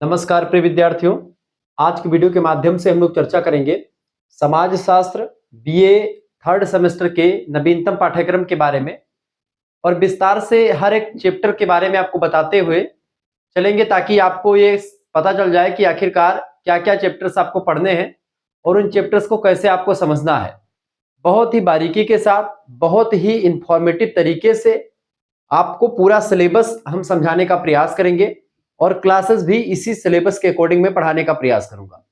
नमस्कार प्रिय विद्यार्थियों। आज की वीडियो के माध्यम से हम लोग चर्चा करेंगे समाज शास्त्र बीए थर्ड सेमेस्टर के नवीनतम पाठ्यक्रम के बारे में और विस्तार से हर एक चैप्टर के बारे में आपको बताते हुए चलेंगे ताकि आपको ये पता चल जाए कि आखिरकार क्या-क्या चैप्टर्स आपको पढ़ने हैं और उन चैप्टर्स को कैसे आपको समझना है। बहुत ही बारीकी के साथ, बहुत ही इंफॉर्मेटिव तरीके से आपको पूरा सिलेबस हम समझाने का प्रयास करेंगे और क्लासेस भी इसी सिलेबस के अकॉर्डिंग में पढ़ाने का प्रयास करूंगा।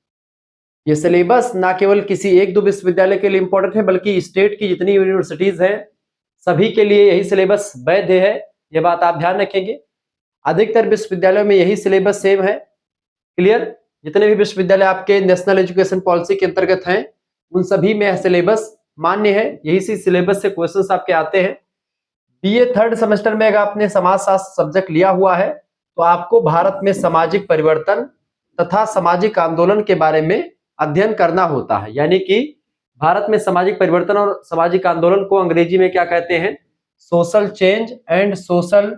ये सिलेबस ना केवल किसी एक दो विश्वविद्यालय के लिए इंपॉर्टेंट है बल्कि स्टेट की जितनी यूनिवर्सिटीज हैं सभी के लिए यही सिलेबस वैध है। ये बात आप ध्यान रखेंगे। अधिकतर विश्वविद्यालयों में यही सिलेबस सेम है। क्लियर? जितने भी विश्वविद्यालय आपके नेशनल एजुकेशन पॉलिसी के अंतर्गत हैं उन सभी में सिलेबस मान्य है। यही सी सिलेबस से क्वेश्चंस आपके आते हैं। बीए थर्ड सेमेस्टर में अगर आपने समाज शास्त्र सब्जेक्ट लिया हुआ है तो आपको भारत में सामाजिक परिवर्तन तथा सामाजिक आंदोलन के बारे में अध्ययन करना होता है। यानी कि भारत में सामाजिक परिवर्तन और सामाजिक आंदोलन को अंग्रेजी में क्या कहते हैं? सोशल चेंज एंड सोशल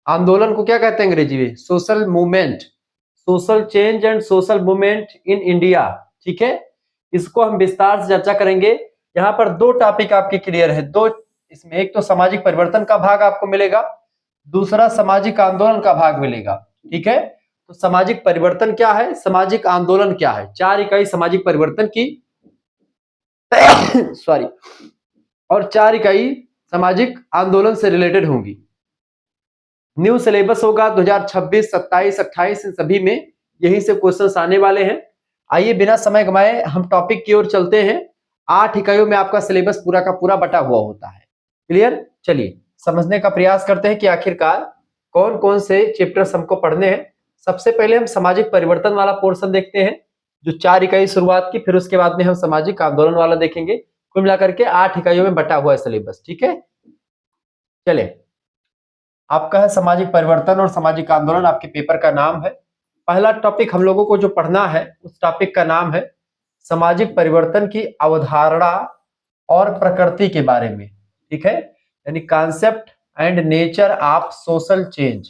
आंदोलन को क्या कहते हैं अंग्रेजी में? Social movement. Social change and social movement in India. ठीक है, इसको हम विस्तार से चर्चा करेंगे। यहाँ पर दो टॉपिक आपके क्लियर है। दो इसमें, एक तो सामाजिक परिवर्तन का भाग आपको मिलेगा, दूसरा सामाजिक आंदोलन का भाग मिलेगा। ठीक है, तो सामाजिक परिवर्तन क्या है, सामाजिक आंदोलन क्या है, 4 इकाई सामाजिक परिवर्तन की सॉरी और 4 इकाई सामाजिक आंदोलन से रिलेटेड होंगी। न्यू सिलेबस होगा 2026, 27, 28 इन सभी में यहीं से क्वेश्चंस आने वाले हैं। आइए बिना समय गंवाए हम टॉपिक की ओर चलते हैं। 8 इकाइयों में आपका सिलेबस पूरा का पूरा बटा हुआ होता है। क्लियर? चलिए समझने का प्रयास करते हैं कि आखिरकार कौन कौन से चैप्टर्स हमको पढ़ने हैं। सबसे पहले हम सामाजिक परिवर्तन वाला पोर्शन देखते हैं जो 4 इकाई शुरुआत की, फिर उसके बाद में हम सामाजिक आंदोलन वाला देखेंगे। कुल मिलाकर के 8 इकाइयों में बटा हुआ है सिलेबस। ठीक है, चले आपका है सामाजिक परिवर्तन और सामाजिक आंदोलन, आपके पेपर का नाम है। पहला टॉपिक हम लोगों को जो पढ़ना है उस टॉपिक का नाम है सामाजिक परिवर्तन की अवधारणा और प्रकृति के बारे में। ठीक है, यानी concept and nature of social change.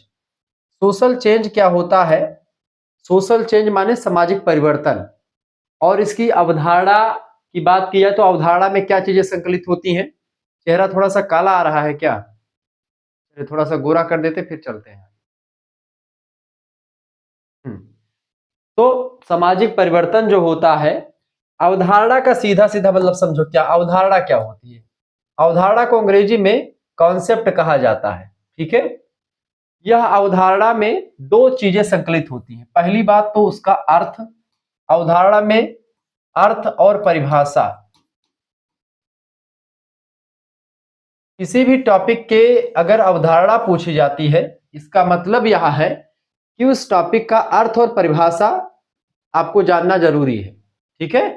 Social change क्या होता है? सोशल चेंज माने सामाजिक परिवर्तन, और इसकी अवधारणा की बात की जाए तो अवधारणा में क्या चीजें संकलित होती हैं। चेहरा थोड़ा सा काला आ रहा है क्या? थोड़ा सा गोरा कर देते फिर चलते हैं। तो सामाजिक परिवर्तन जो होता है, अवधारणा का सीधा सीधा मतलब समझो, क्या अवधारणा क्या होती है? अवधारणा को अंग्रेजी में कॉन्सेप्ट कहा जाता है। ठीक है, यह अवधारणा में दो चीजें संकलित होती हैं। पहली बात तो उसका अर्थ, अवधारणा में अर्थ और परिभाषा। किसी भी टॉपिक के अगर अवधारणा पूछी जाती है इसका मतलब यह है कि उस टॉपिक का अर्थ और परिभाषा आपको जानना जरूरी है। ठीक है,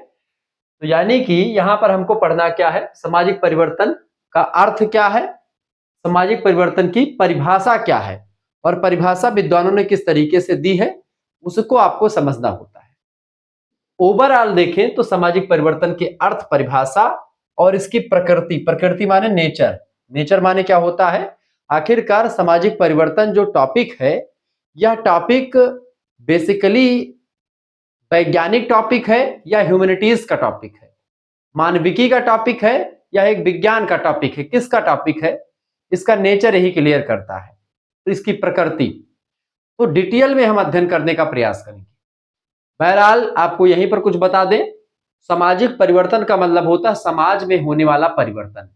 तो यानी कि यहां पर हमको पढ़ना क्या है, सामाजिक परिवर्तन का अर्थ क्या है, सामाजिक परिवर्तन की परिभाषा क्या है और परिभाषा विद्वानों ने किस तरीके से दी है उसको आपको समझना होता है। ओवरऑल देखें तो सामाजिक परिवर्तन के अर्थ, परिभाषा और इसकी प्रकृति। प्रकृति माने नेचर, नेचर माने क्या होता है? आखिरकार सामाजिक परिवर्तन जो टॉपिक है यह टॉपिक बेसिकली वैज्ञानिक टॉपिक है या ह्यूमैनिटीज का टॉपिक है, मानविकी का टॉपिक है या एक विज्ञान का टॉपिक है? किसका टॉपिक है? इसका नेचर यही क्लियर करता है। तो इसकी प्रकृति तो डिटेल में हम अध्ययन करने का प्रयास करेंगे। बहरहाल आपको यहीं पर कुछ बता दें, सामाजिक परिवर्तन का मतलब होता है समाज में होने वाला परिवर्तन।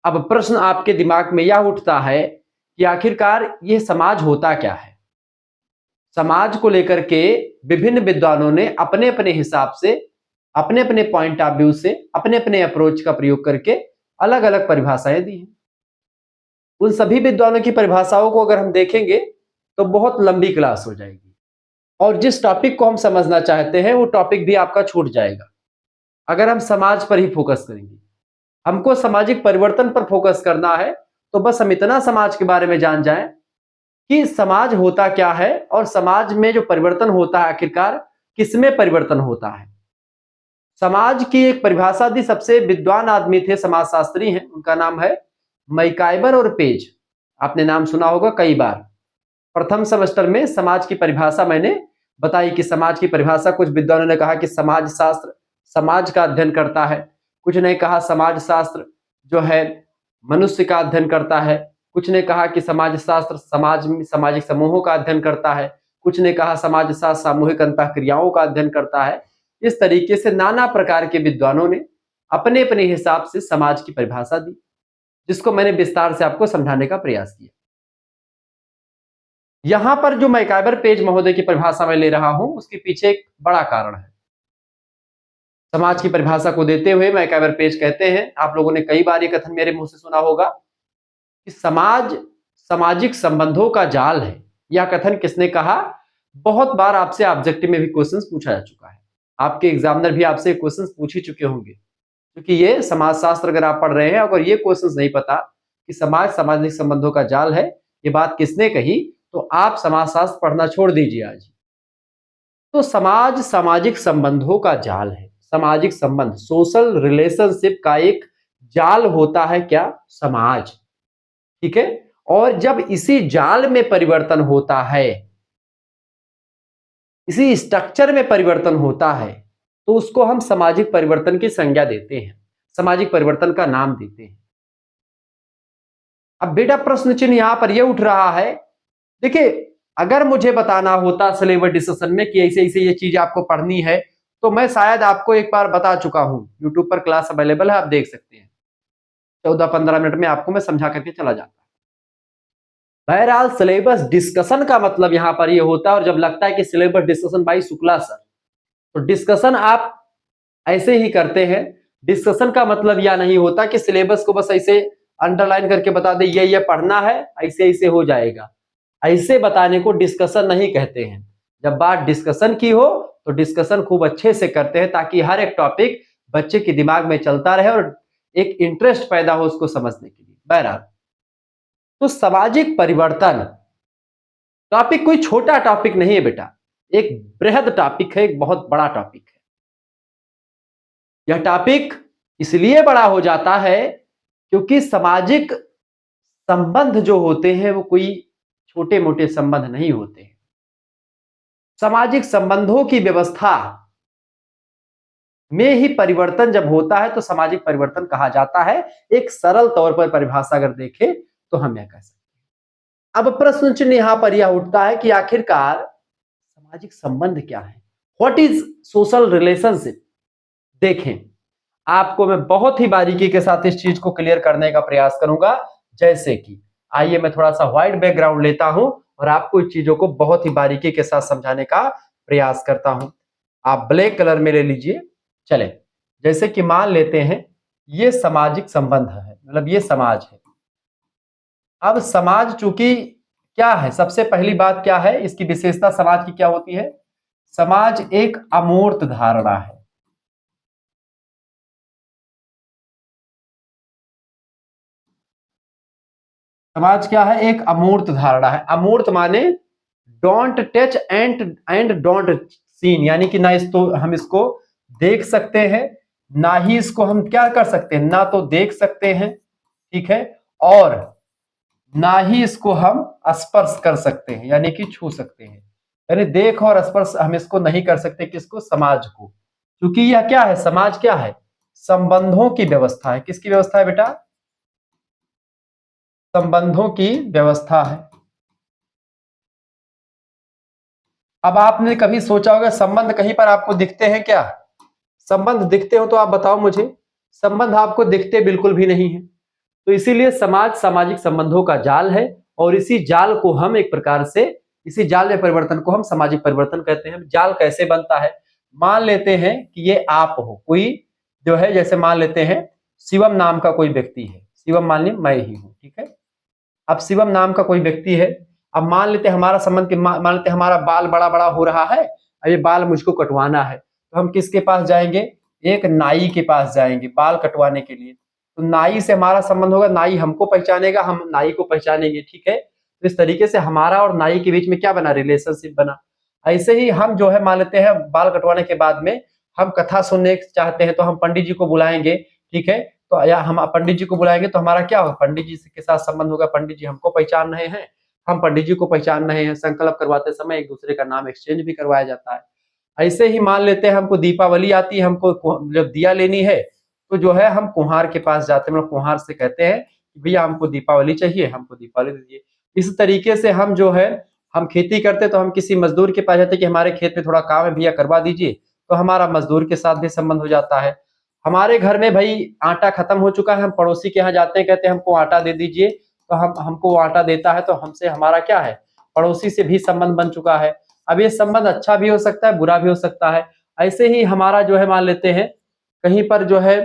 अब प्रश्न आपके दिमाग में यह उठता है कि आखिरकार यह समाज होता क्या है? समाज को लेकर के विभिन्न विद्वानों ने अपने अपने हिसाब से, अपने अपने पॉइंट ऑफ व्यू से, अपने अपने अप्रोच का प्रयोग करके अलग अलग परिभाषाएं दी हैं। उन सभी विद्वानों की परिभाषाओं को अगर हम देखेंगे तो बहुत लंबी क्लास हो जाएगी और जिस टॉपिक को हम समझना चाहते हैं वो टॉपिक भी आपका छूट जाएगा अगर हम समाज पर ही फोकस करेंगे। हमको सामाजिक परिवर्तन पर फोकस करना है तो बस हम इतना समाज के बारे में जान जाएं कि समाज होता क्या है और समाज में जो परिवर्तन होता है आखिरकार किसमें परिवर्तन होता है। समाज की एक परिभाषा दी सबसे विद्वान आदमी थे, समाजशास्त्री हैं, उनका नाम है मैकाइवर और पेज। आपने नाम सुना होगा कई बार। प्रथम सेमेस्टर में समाज की परिभाषा मैंने बताई कि समाज की परिभाषा कुछ विद्वानों ने कहा कि समाज शास्त्र समाज का अध्ययन करता है, कुछ ने कहा समाज शास्त्र जो है मनुष्य का अध्ययन करता है, कुछ ने कहा कि समाज शास्त्र समाज में सामाजिक समूहों का अध्ययन करता है, कुछ ने कहा समाज शास्त्र सामूहिक अंतःक्रियाओं का अध्ययन करता है। इस तरीके से नाना प्रकार के विद्वानों ने अपने अपने हिसाब से समाज की परिभाषा दी, जिसको मैंने विस्तार से आपको समझाने का प्रयास किया। यहां पर जो मैकाइवर पेज महोदय की परिभाषा मैं ले रहा हूं, उसके पीछे एक बड़ा कारण है। समाज की परिभाषा को देते हुए मैकाइवर पेज कहते हैं, आप लोगों ने कई बार ये कथन मेरे मुंह से सुना होगा कि समाज सामाजिक संबंधों का जाल है। यह कथन किसने कहा? बहुत बार आपसे ऑब्जेक्टिव में भी क्वेश्चंस पूछा जा चुका है, आपके एग्जामिनर भी आपसे क्वेश्चंस पूछ ही चुके होंगे, क्योंकि ये समाजशास्त्र अगर आप पढ़ रहे हैं, अगर ये क्वेश्चंस नहीं पता कि समाज सामाजिक संबंधों का जाल है, ये बात किसने कही, तो आप समाजशास्त्र पढ़ना छोड़ दीजिए आज। तो समाज सामाजिक संबंधों का जाल है। सामाजिक संबंध, सोशल रिलेशनशिप का एक जाल होता है क्या? समाज। ठीक है। और जब इसी जाल में परिवर्तन होता है, इसी स्ट्रक्चर में परिवर्तन होता है, तो उसको हम सामाजिक परिवर्तन की संज्ञा देते हैं, सामाजिक परिवर्तन का नाम देते हैं। अब बेटा प्रश्न चिन्ह यहां पर यह उठ रहा है, देखिए अगर मुझे बताना होता सिलेबस डिस्कशन में कि ऐसे ऐसे ये चीज आपको पढ़नी है, तो मैं शायद आपको एक बार बता चुका हूं। यूट्यूब पर क्लास अवेलेबल है, आप देख सकते हैं। 14-15 मिनट में आपको मैं समझा करके चला जाता। बहरहाल सिलेबस डिस्कशन का मतलब यहां पर यह होता है, और जब लगता है कि सिलेबस डिस्कशन भाई शुक्ला सर, तो डिस्कशन आप ऐसे ही करते हैं। डिस्कशन का मतलब यह नहीं होता कि सिलेबस को बस ऐसे अंडरलाइन करके बता दे ये पढ़ना है, ऐसे ऐसे हो जाएगा। ऐसे बताने को डिस्कशन नहीं कहते हैं। जब बात डिस्कशन की हो तो डिस्कशन खूब अच्छे से करते हैं, ताकि हर एक टॉपिक बच्चे के दिमाग में चलता रहे और एक इंटरेस्ट पैदा हो उसको समझने के लिए। बहरहाल तो सामाजिक परिवर्तन टॉपिक कोई छोटा टॉपिक नहीं है बेटा, एक बृहद टॉपिक है, एक बहुत बड़ा टॉपिक है। यह टॉपिक इसलिए बड़ा हो जाता है क्योंकि सामाजिक संबंध जो होते हैं वो कोई छोटे मोटे संबंध नहीं होते हैं। सामाजिक संबंधों की व्यवस्था में ही परिवर्तन जब होता है तो सामाजिक परिवर्तन कहा जाता है। एक सरल तौर पर परिभाषा अगर देखें तो हम यह कह सकते हैं। अब प्रश्न चिन्ह यहां पर यह उठता है कि आखिरकार सामाजिक संबंध क्या है? What is social relationship? देखें, आपको मैं बहुत ही बारीकी के साथ इस चीज को क्लियर करने का प्रयास करूंगा। जैसे कि आइए मैं थोड़ा सा व्हाइट बैकग्राउंड लेता हूं और आपको इस चीजों को बहुत ही बारीकी के साथ समझाने का प्रयास करता हूं। आप ब्लैक कलर में ले लीजिए। चले, जैसे कि मान लेते हैं ये सामाजिक संबंध है, मतलब ये समाज है। अब समाज चूंकि क्या है, सबसे पहली बात क्या है, इसकी विशेषता समाज की क्या होती है? समाज एक अमूर्त धारणा है। समाज क्या है? एक अमूर्त धारणा है। अमूर्त माने don't touch and don't seen, यानी कि ना इसको हम इसको देख सकते हैं, ना ही इसको हम क्या कर सकते हैं, ना तो देख सकते हैं, ठीक है, और ना ही इसको हम स्पर्श कर सकते हैं, यानी कि छू सकते हैं। यानी देख और स्पर्श हम इसको नहीं कर सकते, किसको? समाज को। क्योंकि यह क्या है? समाज क्या है? संबंधों की व्यवस्था है। किसकी व्यवस्था है बेटा? संबंधों की व्यवस्था है। अब आपने कभी सोचा होगा संबंध कहीं पर आपको दिखते हैं क्या? संबंध दिखते हो तो आप बताओ मुझे। संबंध आपको दिखते बिल्कुल भी नहीं है। तो इसीलिए समाज सामाजिक संबंधों का जाल है, और इसी जाल को हम एक प्रकार से, इसी जाल में परिवर्तन को हम सामाजिक परिवर्तन कहते हैं। जाल कैसे बनता है? मान लेते हैं कि ये आप हो, कोई जो है, जैसे मान लेते हैं शिवम नाम का कोई व्यक्ति है। शिवम मान ली मैं ही हूं, ठीक है। अब शिवम नाम का कोई व्यक्ति है। अब मान लेते हमारा संबंध के मान लेते हमारा बाल बड़ा बड़ा हो रहा है, अब ये बाल मुझको कटवाना है, तो हम किसके पास जाएंगे? एक नाई के पास जाएंगे बाल कटवाने के लिए। तो नाई से हमारा संबंध होगा, नाई हमको पहचानेगा, हम नाई को पहचानेंगे, ठीक है। तो इस तरीके से हमारा और नाई के बीच में क्या बना? रिलेशनशिप बना। ऐसे ही हम जो है मान लेते हैं बाल कटवाने के बाद में हम कथा सुनने चाहते हैं, तो हम पंडित जी को बुलाएंगे, ठीक है। तो या हम पंडित जी को बुलाएंगे तो हमारा क्या होगा? पंडित जी के साथ संबंध होगा, पंडित जी हमको पहचान रहे हैं, हम पंडित जी को पहचान रहे हैं, संकल्प करवाते समय एक दूसरे का नाम एक्सचेंज भी करवाया जाता है। ऐसे ही मान लेते हैं हमको दीपावली आती है, हमको जब दिया लेनी है तो जो है हम कुम्हार के पास जाते हैं, मतलब कुम्हार से कहते हैं भैया हमको दीपावली चाहिए, हमको दीपावली दीजिए। इस तरीके से हम जो है हम खेती करते तो हम किसी मजदूर के पास जाते कि हमारे खेत में थोड़ा काम है भैया करवा दीजिए, तो हमारा मजदूर के साथ भी संबंध हो जाता है। हमारे घर में भाई आटा खत्म हो चुका है, हम पड़ोसी के यहाँ जाते हैं, कहते हैं हमको आटा दे दीजिए, तो हम हमको वो आटा देता है, तो हमसे हमारा क्या है, पड़ोसी से भी संबंध बन चुका है। अब ये संबंध अच्छा भी हो सकता है, बुरा भी हो सकता है। ऐसे ही हमारा जो है मान लेते हैं कहीं पर जो है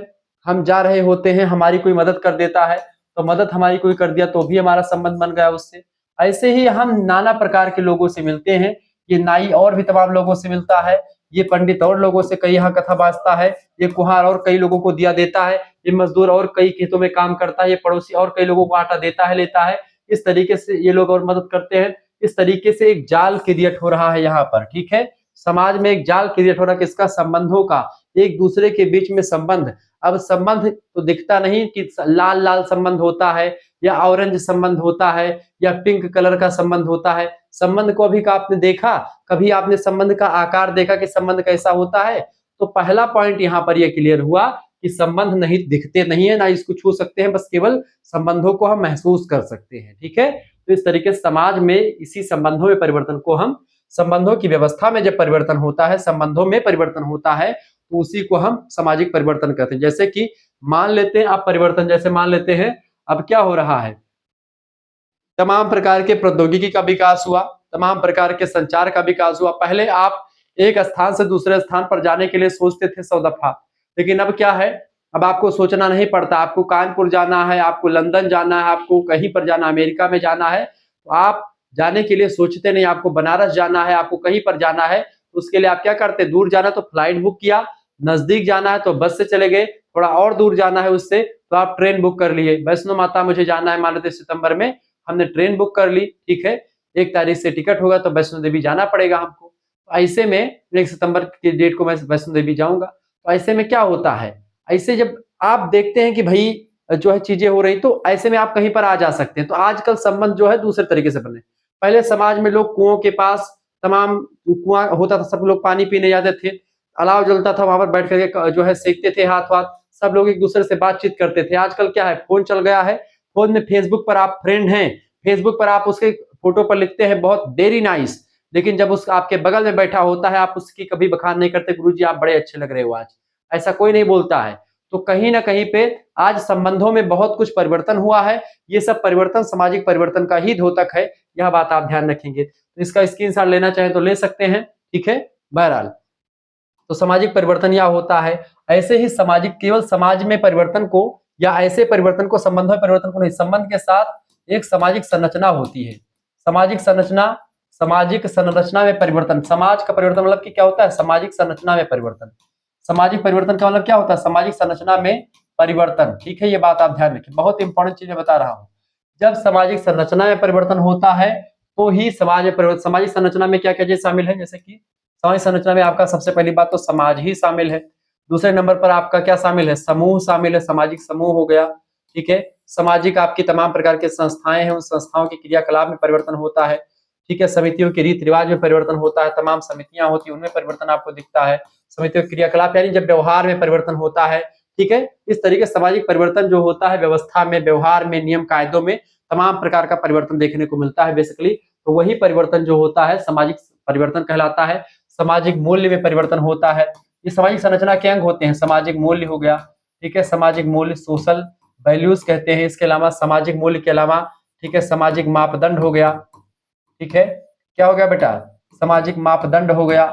हम जा रहे होते हैं, हमारी कोई मदद कर देता है, तो मदद हमारी कोई कर दिया तो भी हमारा संबंध बन गया उससे। ऐसे ही हम नाना प्रकार के लोगों से मिलते हैं, ये नाई और भी तमाम लोगों से मिलता है, ये पंडित और लोगों से कई यहाँ कथा बाँचता है, ये कुम्हार और कई लोगों को दिया देता है, ये मजदूर और कई खेतों में काम करता है, ये पड़ोसी और कई लोगों को आटा देता है, लेता है। इस तरीके से ये लोग और मदद करते हैं। इस तरीके से एक जाल क्रिएट हो रहा है यहाँ पर, ठीक है। समाज में एक जाल क्रिएट हो रहा है किसका, संबंधों का, एक दूसरे के बीच में संबंध। अब संबंध तो दिखता नहीं कि लाल लाल संबंध होता है या ऑरेंज संबंध होता है या पिंक कलर का संबंध होता है। संबंध को अभी का आपने देखा, कभी आपने संबंध का आकार देखा कि संबंध कैसा होता है? तो पहला पॉइंट यहाँ पर यह क्लियर हुआ कि संबंध नहीं दिखते नहीं है, ना इसको छू सकते हैं, बस केवल संबंधों को हम महसूस कर सकते हैं, ठीक है। तो इस तरीके से समाज में इसी संबंधों में परिवर्तन को हम, संबंधों की व्यवस्था में जब परिवर्तन होता है, संबंधों में परिवर्तन होता है, तो उसी को हम सामाजिक परिवर्तन कहते हैं। जैसे कि मान लेते हैं आप परिवर्तन, जैसे मान लेते हैं अब क्या हो रहा है, तमाम प्रकार के प्रौद्योगिकी का विकास हुआ, तमाम प्रकार के संचार का विकास हुआ। पहले आप एक स्थान से दूसरे स्थान पर जाने के लिए सोचते थे 100 दफा, लेकिन अब क्या है, अब आपको सोचना नहीं पड़ता। आपको कानपुर जाना है, आपको लंदन जाना है, आपको कहीं पर जाना, अमेरिका में जाना है, तो आप जाने के लिए सोचते नहीं। आपको बनारस जाना है, आपको कहीं पर जाना है, तो उसके लिए आप क्या करते, दूर जाना तो फ्लाइट बुक किया, नजदीक जाना है तो बस से चले गए, थोड़ा और दूर जाना है उससे तो आप ट्रेन बुक कर लिए। वैष्णो माता मुझे जाना है मान लेते सितंबर में, हमने ट्रेन बुक कर ली, ठीक है, 1 तारीख से टिकट होगा तो वैष्णो देवी जाना पड़ेगा हमको। तो ऐसे में 1 सितंबर की डेट को मैं वैष्णो देवी जाऊंगा। तो ऐसे में क्या होता है, ऐसे जब आप देखते हैं कि भाई जो है चीजें हो रही, तो ऐसे में आप कहीं पर आ जा सकते हैं। तो आजकल संबंध जो है दूसरे तरीके से बने। पहले समाज में लोग कुओं के पास, तमाम कुआं होता था, सब लोग पानी पीने जाते थे, अलाव जलता था, वहां पर बैठ करके जो है सेकते थे हाथ वाथ, सब लोग एक दूसरे से बातचीत करते थे। आजकल क्या है, फोन चल गया है, फोन में फेसबुक पर आप फ्रेंड हैं, फेसबुक पर आप उसके फोटो पर लिखते हैं बहुत वेरी नाइस, लेकिन जब उस आपके बगल में बैठा होता है आप उसकी कभी बखान नहीं करते, गुरुजी आप बड़े अच्छे लग रहे हो आज, ऐसा कोई नहीं बोलता है। तो कहीं ना कहीं पे आज संबंधों में बहुत कुछ परिवर्तन हुआ है। ये सब परिवर्तन सामाजिक परिवर्तन का ही द्योतक है, यह बात आप ध्यान रखेंगे। तो इसका स्क्रीनशॉट लेना चाहें तो ले सकते हैं, ठीक है। बहरहाल तो सामाजिक परिवर्तन यह होता है। ऐसे ही सामाजिक, केवल समाज में परिवर्तन को या ऐसे परिवर्तन को, संबंध में परिवर्तन को नहीं, संबंध के साथ एक सामाजिक संरचना होती है। सामाजिक संरचना, सामाजिक संरचना में परिवर्तन, समाज का परिवर्तन मतलब कि क्या होता है, सामाजिक संरचना में परिवर्तन। सामाजिक परिवर्तन का मतलब क्या होता है, सामाजिक संरचना में परिवर्तन, ठीक है। ये बात आप ध्यान रखिए, बहुत इंपॉर्टेंट चीज मैं बता रहा हूँ। जब सामाजिक संरचना में परिवर्तन होता है तो ही समाज में परिवर्तन। सामाजिक संरचना में क्या क्या चीज शामिल है, जैसे कि सामाजिक संरचना में आपका सबसे पहली बात तो समाज ही शामिल है। दूसरे नंबर पर आपका क्या शामिल है, समूह शामिल है, सामाजिक समूह हो गया, ठीक है। सामाजिक आपकी तमाम प्रकार की संस्थाएं हैं, उन संस्थाओं के क्रियाकलाप में परिवर्तन होता है, ठीक है। समितियों के रीति रिवाज में परिवर्तन होता है, तमाम समितियां होती हैं उनमें परिवर्तन आपको दिखता है। समितियों के क्रियाकलाप यानी जब व्यवहार में परिवर्तन होता है, ठीक है। इस तरीके से सामाजिक परिवर्तन जो होता है, व्यवस्था में, व्यवहार में, नियम कायदों में तमाम प्रकार का परिवर्तन देखने को मिलता है बेसिकली। तो वही परिवर्तन जो होता है सामाजिक परिवर्तन कहलाता है। सामाजिक मूल्य में परिवर्तन होता है। ये सामाजिक संरचना के अंग होते हैं, सामाजिक मूल्य हो गया, ठीक है, सामाजिक मूल्य सोशल वैल्यूज कहते हैं। इसके अलावा सामाजिक मूल्य के अलावा, ठीक है, सामाजिक मापदंड हो गया, ठीक है। क्या हो गया बेटा, सामाजिक मापदंड हो गया।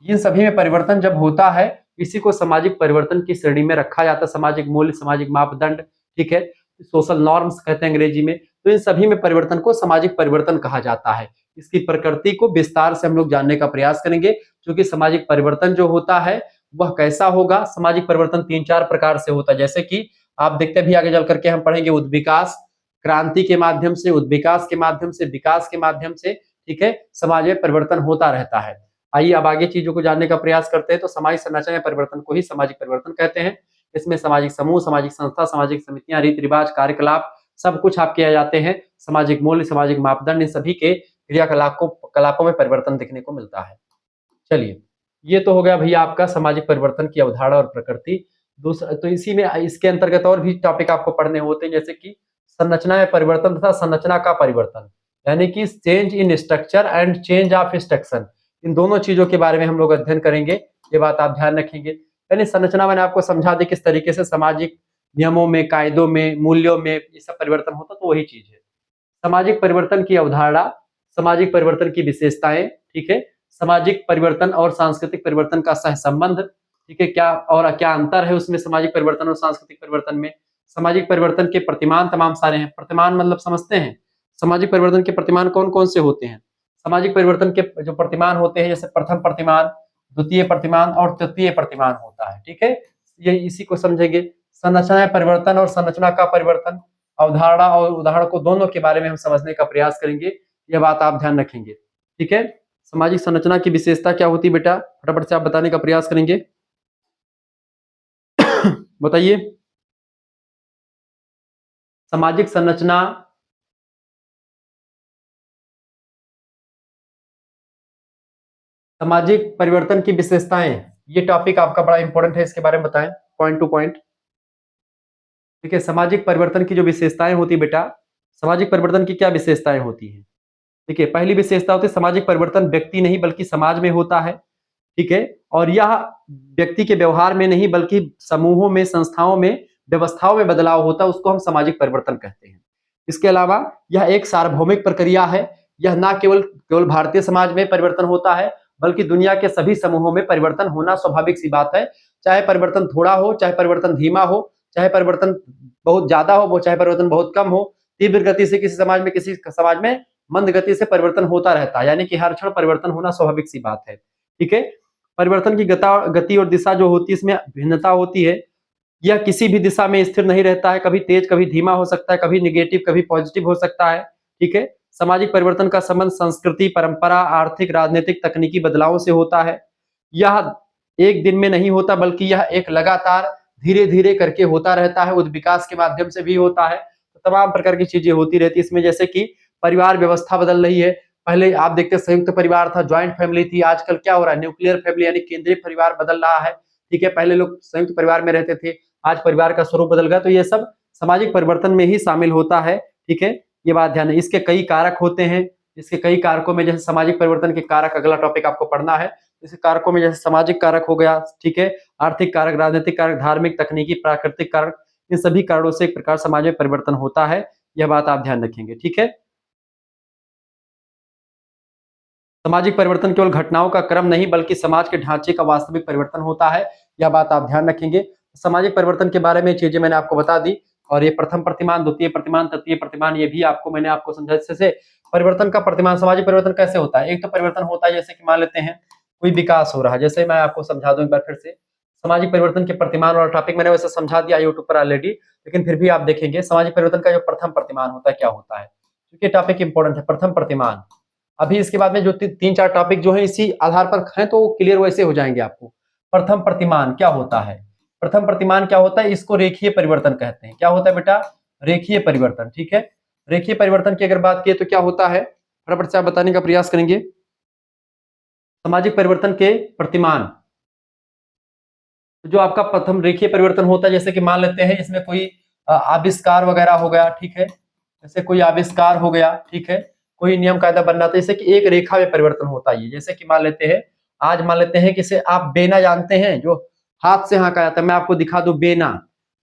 इन सभी में परिवर्तन जब होता है, इसी को सामाजिक परिवर्तन की श्रेणी में रखा जाता है। सामाजिक मूल्य, सामाजिक मापदंड, ठीक है, सोशल नॉर्म्स कहते हैं अंग्रेजी में। तो इन सभी में परिवर्तन को सामाजिक परिवर्तन कहा जाता है। इसकी प्रकृति को विस्तार से हम लोग जानने का प्रयास करेंगे, क्योंकि सामाजिक परिवर्तन जो होता है वह कैसा होगा। सामाजिक परिवर्तन 3-4 प्रकार से होता है, जैसे कि आप देखते भी आगे चल करके हम पढ़ेंगे, उद्विकास, क्रांति के माध्यम से, उद्विकास के माध्यम से, विकास के माध्यम से, ठीक है, समाज में परिवर्तन होता रहता है। आइए अब आगे चीजों को जानने का प्रयास करते हैं। तो सामाजिक संरचना में परिवर्तन को ही सामाजिक परिवर्तन कहते हैं। इसमें सामाजिक समूह, सामाजिक संस्था, सामाजिक समितियां, रीति रिवाज, कार्यकलाप, सब कुछ आपके आ जाते हैं। सामाजिक मूल्य, सामाजिक मापदंड, इन सभी के क्रियाकलापों में परिवर्तन देखने को मिलता है। चलिए, ये तो हो गया भैया आपका सामाजिक परिवर्तन की अवधारणा और प्रकृति। दूसरा तो इसी में इसके अंतर्गत और भी टॉपिक आपको पढ़ने होते हैं, जैसे कि संरचना में परिवर्तन तथा संरचना का परिवर्तन, यानी कि change in structure and change of instruction. इन दोनों चीजों के बारे में हम लोग अध्ययन करेंगे, ये बात आप ध्यान रखेंगे। यानी संरचना मैंने आपको समझा दी किस तरीके से सामाजिक नियमों में, कायदों में, मूल्यों में ये सब परिवर्तन होता, तो वही चीज है। सामाजिक परिवर्तन की अवधारणा, सामाजिक परिवर्तन की विशेषताएं, ठीक है, सामाजिक परिवर्तन और सांस्कृतिक परिवर्तन का सहसंबंध, ठीक है, क्या और क्या अंतर है उसमें सामाजिक परिवर्तन और सांस्कृतिक परिवर्तन में। सामाजिक परिवर्तन के प्रतिमान तमाम सारे हैं। प्रतिमान मतलब समझते हैं, सामाजिक परिवर्तन के प्रतिमान कौन कौन से होते हैं। सामाजिक परिवर्तन के जो प्रतिमान होते हैं, जैसे प्रथम प्रतिमान, द्वितीय प्रतिमान और तृतीय प्रतिमान होता है, ठीक है, ये इसी को समझेंगे। संरचना परिवर्तन और संरचना का परिवर्तन, अवधारणा और उदाहरण को दोनों के बारे में हम समझने का प्रयास करेंगे, यह बात आप ध्यान रखेंगे, ठीक है। सामाजिक संरचना की विशेषता क्या होती है बेटा, फटाफट से आप बताने का प्रयास करेंगे। बताइए, सामाजिक संरचना, सामाजिक परिवर्तन की विशेषताएं, ये टॉपिक आपका बड़ा इंपॉर्टेंट है, इसके बारे में बताएं पॉइंट टू पॉइंट। ठीक है, सामाजिक परिवर्तन की जो विशेषताएं होती है बेटा, सामाजिक परिवर्तन की क्या विशेषताएं होती है। ठीक है, पहली विशेषता होती है सामाजिक परिवर्तन व्यक्ति नहीं बल्कि समाज में होता है, ठीक है, और यह व्यक्ति के व्यवहार में नहीं बल्कि समूहों में, संस्थाओं में, व्यवस्थाओं में बदलाव होता है, उसको हम सामाजिक परिवर्तन कहते हैं। इसके अलावा यह एक सार्वभौमिक प्रक्रिया है, यह ना केवल केवल भारतीय समाज में परिवर्तन होता है बल्कि दुनिया के सभी समूहों में परिवर्तन होना स्वाभाविक सी बात है। चाहे परिवर्तन थोड़ा हो, चाहे परिवर्तन धीमा हो, चाहे परिवर्तन बहुत ज्यादा हो, वो चाहे परिवर्तन बहुत कम हो, तीव्र गति से किसी समाज में मंद गति से परिवर्तन होता रहता है, यानी कि हर क्षण परिवर्तन होना स्वाभाविक सी बात है, ठीक है। परिवर्तन की गति और दिशा जो होती है, इसमें भिन्नता होती है, यह किसी भी दिशा में स्थिर नहीं रहता है, कभी तेज कभी धीमा हो सकता है, कभी निगेटिव कभी पॉजिटिव हो सकता है, ठीक है। सामाजिक परिवर्तन का संबंध संस्कृति, परंपरा, आर्थिक, राजनीतिक, तकनीकी बदलावों से होता है। यह एक दिन में नहीं होता बल्कि यह एक लगातार धीरे धीरे करके होता रहता है, उस विकास के माध्यम से भी होता है, तो तमाम प्रकार की चीजें होती रहती है इसमें। जैसे कि परिवार व्यवस्था बदल रही है, पहले आप देखते संयुक्त परिवार था, ज्वाइंट फैमिली थी, आजकल क्या हो रहा है, न्यूक्लियर फैमिली यानी केंद्रीय परिवार बदल रहा है, ठीक है। पहले लोग संयुक्त परिवार में रहते थे, आज परिवार का स्वरूप बदल गया, तो ये सब सामाजिक परिवर्तन में ही शामिल होता है, ठीक है, ये बात ध्यान है। इसके कई कारक होते हैं, इसके कई कारकों में जैसे सामाजिक परिवर्तन के कारक, अगला टॉपिक आपको पढ़ना है, इसके कारकों में जैसे सामाजिक कारक हो गया, ठीक है, आर्थिक कारक, राजनीतिक कारक, धार्मिक, तकनीकी, प्राकृतिक कारक, इन सभी कारणों से एक प्रकार समाज में परिवर्तन होता है, यह बात आप ध्यान रखेंगे, ठीक है। सामाजिक परिवर्तन केवल घटनाओं का क्रम नहीं बल्कि समाज के ढांचे का वास्तविक परिवर्तन होता है, यह बात आप ध्यान रखेंगे। सामाजिक परिवर्तन के बारे में चीजें मैंने आपको बता दी, और ये प्रथम प्रतिमान, द्वितीय प्रतिमान, तृतीय प्रतिमान, ये भी आपको मैंने आपको समझा। जैसे परिवर्तन का प्रतिमान, सामाजिक परिवर्तन कैसे होता है, एक तो परिवर्तन होता है जैसे कि मान लेते हैं कोई विकास हो रहा है, जैसे मैं आपको समझा दूं एक बार फिर से, सामाजिक परिवर्तन के प्रतिमान वाला टॉपिक मैंने वैसे समझा दिया यूट्यूब पर ऑलरेडी, लेकिन फिर भी आप देखेंगे सामाजिक परिवर्तन का जो प्रथम प्रतिमान होता है क्या होता है, क्योंकि टॉपिक इंपॉर्टेंट है, प्रथम प्रतिमान। अभी इसके बाद में जो तीन चार टॉपिक जो है इसी आधार पर हैं, तो क्लियर वैसे हो जाएंगे आपको। प्रथम प्रतिमान क्या होता है, प्रथम प्रतिमान क्या होता है, इसको रेखीय परिवर्तन कहते हैं। क्या होता है बेटा, रेखीय परिवर्तन, ठीक है। रेखीय परिवर्तन की अगर बात किए तो क्या होता है, फटाफट से आप बताने का प्रयास करेंगे। सामाजिक परिवर्तन के प्रतिमान, जो आपका प्रथम रेखीय परिवर्तन होता है, जैसे कि मान लेते हैं इसमें कोई आविष्कार वगैरह हो गया, ठीक है, जैसे कोई आविष्कार हो गया, ठीक है, कोई नियम कायदा बनना, तो जैसे कि एक रेखा में परिवर्तन होता है। जैसे कि मान लेते हैं, आज मान लेते हैं कि से आप बेना जानते हैं, जो हाथ से हाँका जाता है, मैं आपको दिखा दूं बेना,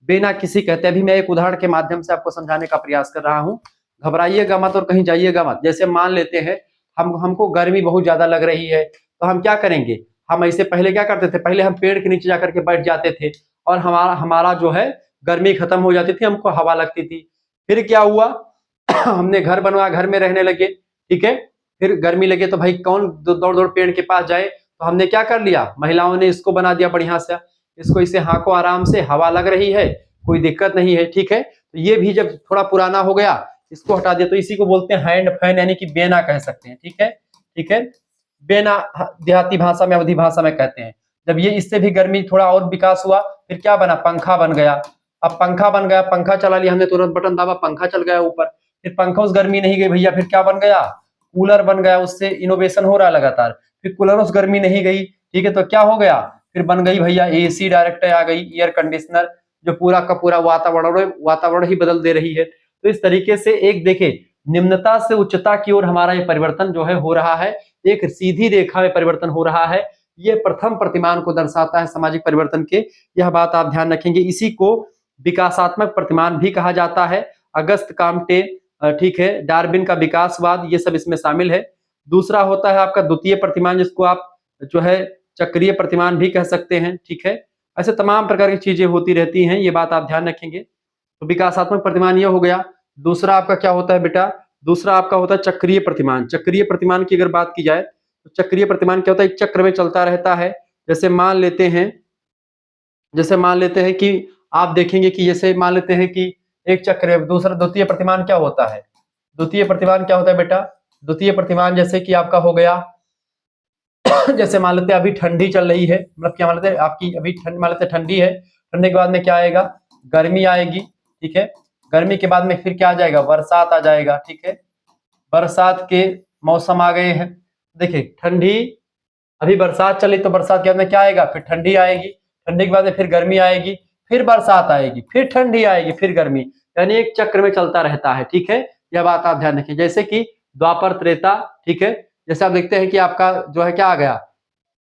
बेना किसी कहते हैं। अभी मैं एक उदाहरण के माध्यम से आपको समझाने का प्रयास कर रहा हूँ, घबराइएगा मत और कहीं जाइएगा मत। जैसे मान लेते हैं हमको गर्मी बहुत ज्यादा लग रही है, तो हम क्या करेंगे, हम ऐसे पहले क्या करते थे, पहले हम पेड़ के नीचे जाकर के बैठ जाते थे और हमारा हमारा जो है गर्मी खत्म हो जाती थी, हमको हवा लगती थी। फिर क्या हुआ हमने घर बनवाया, घर में रहने लगे, ठीक है। फिर गर्मी लगे तो भाई कौन दौड़ दौड़ पेड़ के पास जाए, तो हमने क्या कर लिया, महिलाओं ने इसको बना दिया बढ़िया से, इसको इसे हाँको आराम से, हवा लग रही है, कोई दिक्कत नहीं है, ठीक है। तो ये भी जब थोड़ा पुराना हो गया, इसको हटा दिया, तो इसी को बोलते हैं हैंड फैन, यानी कि बेना कह सकते हैं, ठीक है, ठीक है। बेना देहाती भाषा में, अवधी भाषा में कहते हैं। जब ये इससे भी गर्मी थोड़ा और विकास हुआ, फिर क्या बना, पंखा बन गया। अब पंखा बन गया, पंखा चला लिया हमने, तुरंत बटन दाबा, पंखा चल गया ऊपर। फिर पंखा उस गर्मी नहीं गई भैया, फिर क्या बन गया, कूलर बन गया, उससे इनोवेशन हो रहा है लगातार। फिर कूलर उस गर्मी नहीं गई, ठीक है, तो क्या हो गया, फिर बन गई भैया एसी, डायरेक्ट आ गई एयर कंडीशनर, जो पूरा का पूरा वातावरण ही बदल दे रही है। तो इस तरीके से एक देखे निम्नता से उच्चता की ओर हमारा ये परिवर्तन जो है हो रहा है, एक सीधी रेखा में परिवर्तन हो रहा है। ये प्रथम प्रतिमान को दर्शाता है सामाजिक परिवर्तन के, यह बात आप ध्यान रखेंगे। इसी को विकासात्मक प्रतिमान भी कहा जाता है। अगस्त काम्टे, ठीक है, डार्विन का विकासवाद, ये सब इसमें शामिल है। दूसरा होता है आपका द्वितीय प्रतिमान, जिसको आप जो है चक्रीय प्रतिमान भी कह सकते हैं, ठीक है। ऐसे तमाम प्रकार की चीजें होती रहती हैं, ये बात आप ध्यान रखेंगे। तो विकासात्मक प्रतिमान ये हो गया। दूसरा आपका क्या होता है बेटा, दूसरा आपका होता है चक्रीय प्रतिमान। चक्रीय प्रतिमान की अगर बात की जाए तो चक्रीय प्रतिमान क्या होता है, एक चक्र में चलता रहता है। जैसे मान लेते हैं कि आप देखेंगे कि जैसे मान लेते हैं कि एक चक्र, दूसरा द्वितीय प्रतिमान क्या होता है, द्वितीय प्रतिमान क्या होता है बेटा, द्वितीय प्रतिमान जैसे कि आपका हो गया जैसे मान लेते हैं अभी ठंडी चल रही है, मतलब क्या मान लेते हैं आपकी अभी ठंड, मान लेते हैं ठंडी है, ठंडे के बाद में क्या आएगा, गर्मी आएगी, ठीक है। गर्मी के बाद में फिर क्या आ जाएगा, बरसात आ जाएगा, ठीक है। बरसात के मौसम आ गए हैं। देखिए ठंडी, अभी बरसात चली तो बरसात के बाद में क्या आएगा, फिर ठंडी आएगी, ठंडी के बाद में फिर गर्मी आएगी, फिर बरसात आएगी, फिर ठंडी आएगी, फिर गर्मी, यानी एक चक्र में चलता रहता है, ठीक है। यह बात आप ध्यान रखिए। जैसे कि द्वापर त्रेता, ठीक है, जैसे आप देखते हैं कि आपका जो है क्या आ गया,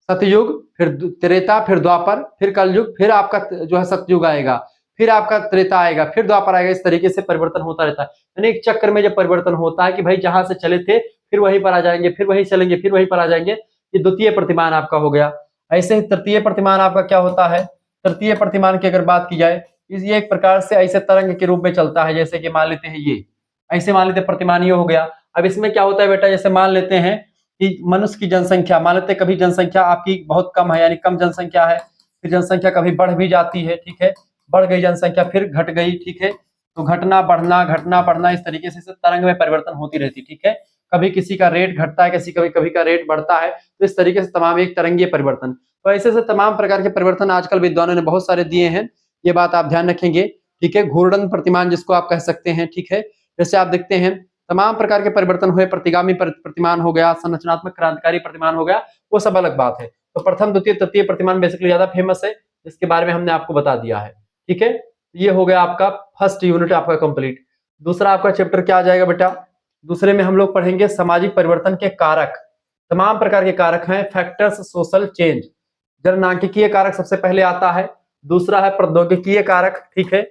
सतयुग, फिर त्रेता, फिर द्वापर, फिर कलयुग, फिर आपका जो है सतयुग आएगा, फिर आपका त्रेता आएगा, फिर द्वापर आएगा। इस तरीके से परिवर्तन होता रहता है, यानी एक चक्र में जब परिवर्तन होता है कि भाई जहां से चले थे फिर वहीं पर आ जाएंगे, फिर वहीं चलेंगे, फिर वहीं पर आ जाएंगे, ये द्वितीय प्रतिमान आपका हो गया। ऐसे ही तृतीय प्रतिमान आपका क्या होता है, तृतीय प्रतिमान की अगर बात की जाए, ये एक प्रकार से ऐसे तरंग के रूप में चलता है। जैसे कि मान लेते हैं ये ऐसे मान लेते हैं प्रतिमान ये हो गया। अब इसमें क्या होता है बेटा, जैसे मान लेते हैं कि मनुष्य की जनसंख्या, मान लेते हैं कभी जनसंख्या आपकी बहुत कम है, यानी कम जनसंख्या है, फिर जनसंख्या कभी बढ़ भी जाती है, ठीक है, बढ़ गई जनसंख्या, फिर घट गई, ठीक है। तो घटना बढ़ना इस तरीके से तरंग में परिवर्तन होती रहती, ठीक है। कभी किसी का रेट घटता है, कभी का रेट बढ़ता है, तो इस तरीके से तमाम एक तरंगीय परिवर्तन। तो ऐसे से तमाम प्रकार के परिवर्तन आजकल विद्वानों ने बहुत सारे दिए हैं, ये बात आप ध्यान रखेंगे, ठीक है। घूर्णन प्रतिमान जिसको आप कह सकते हैं, ठीक है। जैसे आप देखते हैं तमाम प्रकार के परिवर्तन हुए, प्रतिगामी प्रतिमान हो गया, संरचनात्मक क्रांतिकारी प्रतिमान हो गया, वो सब अलग बात है। तो प्रथम द्वितीय तृतीय प्रतिमान बेसिकली ज्यादा फेमस है, इसके बारे में हमने आपको बता दिया है, ठीक है। ये हो गया आपका फर्स्ट यूनिट आपका कंप्लीट। दूसरा आपका चैप्टर क्या आ जाएगा बेटा, दूसरे में हम लोग पढ़ेंगे सामाजिक परिवर्तन के कारक। तमाम प्रकार के कारक हैं, फैक्टर्स सोशल चेंज। जननांकिकीय कारक सबसे पहले आता है, दूसरा है प्रौद्योगिकीय कारक, ठीक है।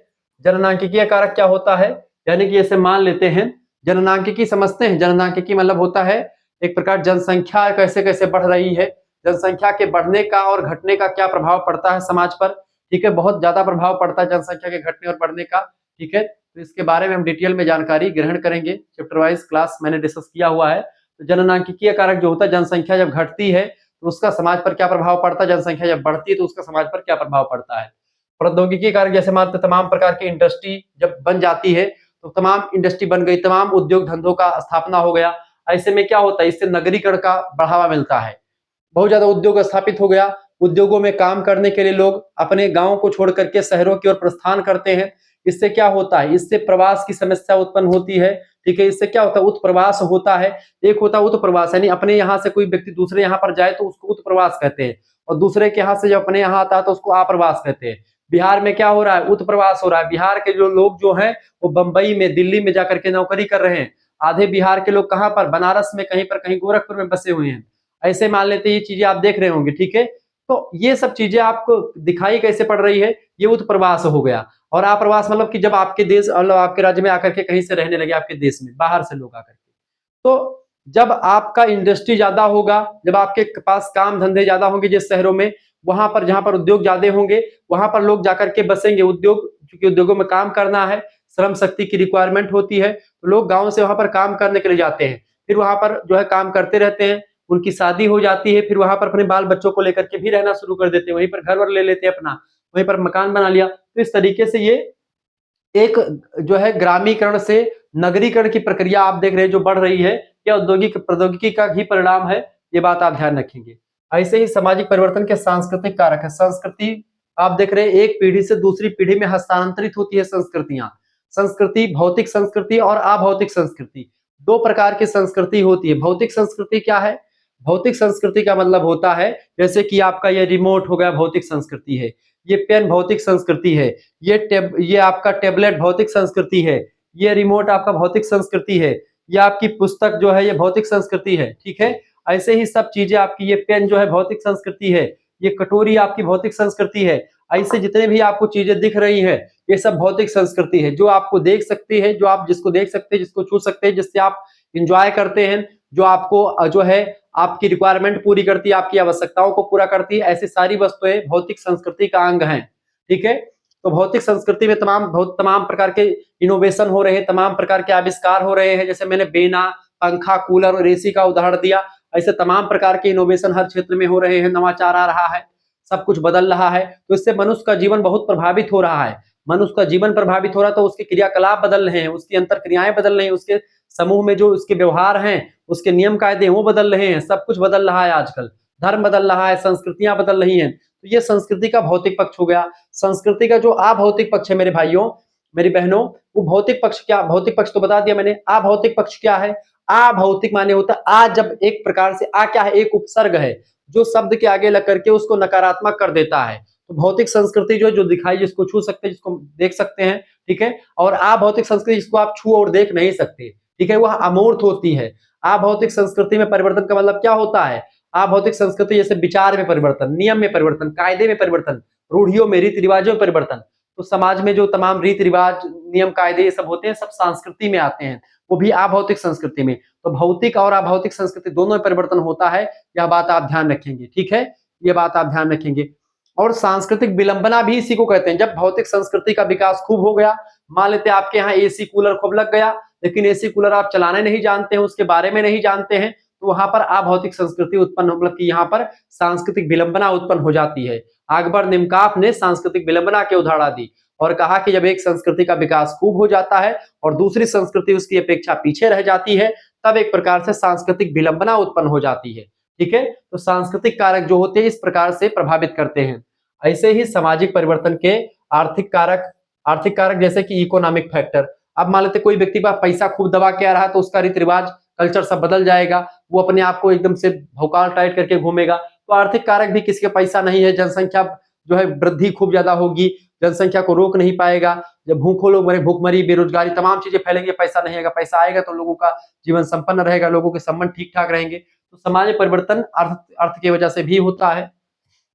जननांकिकीय कारक क्या होता है, यानी कि जैसे मान लेते हैं जननांकिकी समझते हैं, जननांकिकी मतलब होता है एक प्रकार जनसंख्या कैसे कैसे बढ़ रही है, जनसंख्या के बढ़ने का और घटने का क्या प्रभाव पड़ता है समाज पर, ठीक है। बहुत ज्यादा प्रभाव पड़ता है जनसंख्या के घटने और बढ़ने का, ठीक है। तो इसके बारे में हम डिटेल में जानकारी ग्रहण करेंगे, चैप्टर वाइज क्लास मैंने डिस्कस किया हुआ है। तो जननांकिकीय कारक जो होता है, जनसंख्या जब घटती है तो उसका समाज पर क्या प्रभाव पड़ता है, जनसंख्या जब बढ़ती है तो उसका समाज पर क्या प्रभाव पड़ता है। प्रौद्योगिकी कारक जैसे मानते तमाम प्रकार की इंडस्ट्री जब बन जाती है, तो तमाम इंडस्ट्री बन गई, तमाम उद्योग धंधों का स्थापना हो गया। ऐसे में क्या होता है, इससे नगरीकरण का बढ़ावा मिलता है, बहुत ज्यादा उद्योग स्थापित हो गया। उद्योगों में काम करने के लिए लोग अपने गांव को छोड़ करके शहरों की ओर प्रस्थान करते हैं। इससे क्या होता है, इससे प्रवास की समस्या उत्पन्न होती है, ठीक है। इससे क्या होता है, उत्प्रवास होता है। एक होता है उत्प्रवास, यानी अपने यहाँ से कोई व्यक्ति दूसरे यहाँ पर जाए तो उसको उत्प्रवास कहते हैं, और दूसरे के यहाँ से जब अपने यहाँ आता है तो उसको आप्रवास कहते हैं। बिहार में क्या हो रहा है, उत्प्रवास हो रहा है। बिहार के जो लोग जो हैं वो बंबई में, दिल्ली में जाकर के नौकरी कर रहे हैं। आधे बिहार के लोग कहाँ पर, बनारस में, कहीं पर कहीं गोरखपुर में बसे हुए हैं। ऐसे मान लेते हैं, ये चीजें आप देख रहे होंगे, ठीक है। तो ये सब चीजें आपको दिखाई कैसे पड़ रही है, ये उत्प्रवास हो गया। और आप्रवास मतलब कि जब आपके देश, मतलब आपके राज्य में आकर के कहीं से रहने लगे, आपके देश में बाहर से लोग आकर के, तो जब आपका इंडस्ट्री ज्यादा होगा, जब आपके पास काम धंधे ज्यादा होंगे जिस शहरों में, वहां पर जहां पर उद्योग ज्यादा होंगे वहां पर लोग जाकर के बसेंगे। उद्योग, क्योंकि उद्योगों में काम करना है, श्रम शक्ति की रिक्वायरमेंट होती है, तो लोग गांव से वहां पर काम करने के लिए जाते हैं। फिर वहां पर जो है काम करते रहते हैं, उनकी शादी हो जाती है, फिर वहां पर अपने बाल बच्चों को लेकर के भी रहना शुरू कर देते हैं, वहीं पर घर वर ले लेते हैं अपना, वहीं पर मकान बना लिया। तो इस तरीके से ये एक जो है ग्रामीकरण से नगरीकरण की प्रक्रिया आप देख रहे हैं जो बढ़ रही है, यह औद्योगिक प्रौद्योगिकी का ही परिणाम है, ये बात आप ध्यान रखेंगे। ऐसे ही सामाजिक परिवर्तन के सांस्कृतिक कारक है। संस्कृति आप देख रहे हैं एक पीढ़ी से दूसरी पीढ़ी में हस्तांतरित होती है संस्कृतियां। संस्कृति, भौतिक संस्कृति और अभौतिक संस्कृति, दो प्रकार की संस्कृति होती है। भौतिक संस्कृति क्या है? भौतिक संस्कृति का मतलब होता है जैसे कि आपका ये रिमोट हो गया, भौतिक संस्कृति है। ये पेन भौतिक संस्कृति है। ये आपका टेबलेट भौतिक संस्कृति है। ये रिमोट आपका भौतिक संस्कृति है। ये आपकी पुस्तक जो है ये भौतिक संस्कृति है, ठीक है। ऐसे ही सब चीजें आपकी, ये पेन जो है भौतिक संस्कृति है, ये कटोरी आपकी भौतिक संस्कृति है। ऐसे जितने भी आपको चीजें दिख रही हैं ये सब भौतिक संस्कृति है, जो आपको देख सकती है, जो आप जिसको देख सकते हैं, जिसको छू सकते हैं, जिससे आप इंजॉय करते हैं, जो आपको जो है आपकी रिक्वायरमेंट पूरी करती है, आपकी आवश्यकताओं को पूरा करती है, ऐसी सारी वस्तुएं भौतिक संस्कृति का अंग हैं, ठीक है। तो भौतिक संस्कृति में तमाम प्रकार के इनोवेशन हो रहे हैं, तमाम प्रकार के आविष्कार हो रहे हैं। जैसे मैंने बेना, पंखा, कूलर और एसी का उदाहरण दिया, ऐसे तमाम प्रकार के इनोवेशन हर क्षेत्र में हो रहे हैं, नवाचार आ रहा है, सब कुछ बदल रहा है। तो इससे मनुष्य का जीवन बहुत प्रभावित हो रहा है। मनुष्य का जीवन प्रभावित हो रहा है तो उसके क्रियाकलाप बदल रहे हैं, उसकी अंतरक्रियाएं बदल रही हैं, उसके समूह में जो उसके व्यवहार हैं, उसके नियम कायदे वो बदल रहे हैं, सब कुछ बदल रहा है आजकल। धर्म बदल रहा है, संस्कृतियां बदल रही हैं। तो ये संस्कृति का भौतिक पक्ष हो गया। संस्कृति का जो अभौतिक पक्ष है मेरे भाइयों, मेरी बहनों, वो भौतिक पक्ष क्या? भौतिक पक्ष तो बता दिया मैंने। अभौतिक पक्ष क्या है? अभौतिक माने होता है आ, जब एक प्रकार से आ क्या है? एक उपसर्ग है जो शब्द के आगे लग करके उसको नकारात्मक कर देता है। तो भौतिक संस्कृति जो दिखाई, जिसको छू सकते हैं, जिसको देख सकते हैं, ठीक है। और अभौतिक संस्कृति जिसको आप छू और देख नहीं सकते, ठीक है, वह अमूर्त होती है। अभौतिक संस्कृति में परिवर्तन का मतलब क्या होता है? अभौतिक संस्कृति जैसे विचार में परिवर्तन, नियम में परिवर्तन, कायदे में परिवर्तन, रूढ़ियों में, रीति रिवाजों में परिवर्तन। तो समाज में जो तमाम रीति रिवाज, नियम कायदे ये सब होते हैं, सब संस्कृति में आते हैं, वो भी अभौतिक संस्कृति में। तो भौतिक और अभौतिक संस्कृति दोनों में परिवर्तन होता है, यह बात आप ध्यान रखेंगे, ठीक है, ये बात आप ध्यान रखेंगे। और सांस्कृतिक विलंबना भी इसी को कहते हैं। जब भौतिक संस्कृति का विकास खूब हो गया, मान लेते हैं आपके यहाँ एसी कूलर खूब लग गया, लेकिन एसी कूलर आप चलाने नहीं जानते हैं, उसके बारे में नहीं जानते हैं, तो वहां पर अभौतिक संस्कृति उत्पन्न, मतलब कि यहाँ पर सांस्कृतिक विलंबना उत्पन्न हो जाती है। अकबर निमकाफ ने सांस्कृतिक विलंबना की उदाहरण दी और कहा कि जब एक संस्कृति का विकास खूब हो जाता है और दूसरी संस्कृति उसकी अपेक्षा पीछे रह जाती है, तब एक प्रकार से सांस्कृतिक विलंबना उत्पन्न हो जाती है, ठीक है। तो सांस्कृतिक कारक जो होते हैं इस प्रकार से प्रभावित करते हैं। ऐसे ही सामाजिक परिवर्तन के आर्थिक कारक जैसे कि इकोनॉमिक फैक्टर। अब मान लेते कोई व्यक्ति पास पैसा खूब दबा के आ रहा है तो उसका रीति रिवाज, कल्चर सब बदल जाएगा, वो अपने आप को एकदम से भौकाल टाइट करके घूमेगा। तो आर्थिक कारक भी, किसी के पैसा नहीं है, जनसंख्या जो है वृद्धि खूब ज्यादा होगी, जनसंख्या को रोक नहीं पाएगा, जब लोग मरे, भूखमरी, बेरोजगारी, तमाम चीजें फैलेंगे, पैसा नहीं आएगा, पैसा आएगा तो लोगों का जीवन संपन्न रहेगा, लोगों के संबंध ठीक ठाक रहेंगे। तो समाज में परिवर्तन अर्थ की वजह से भी होता है।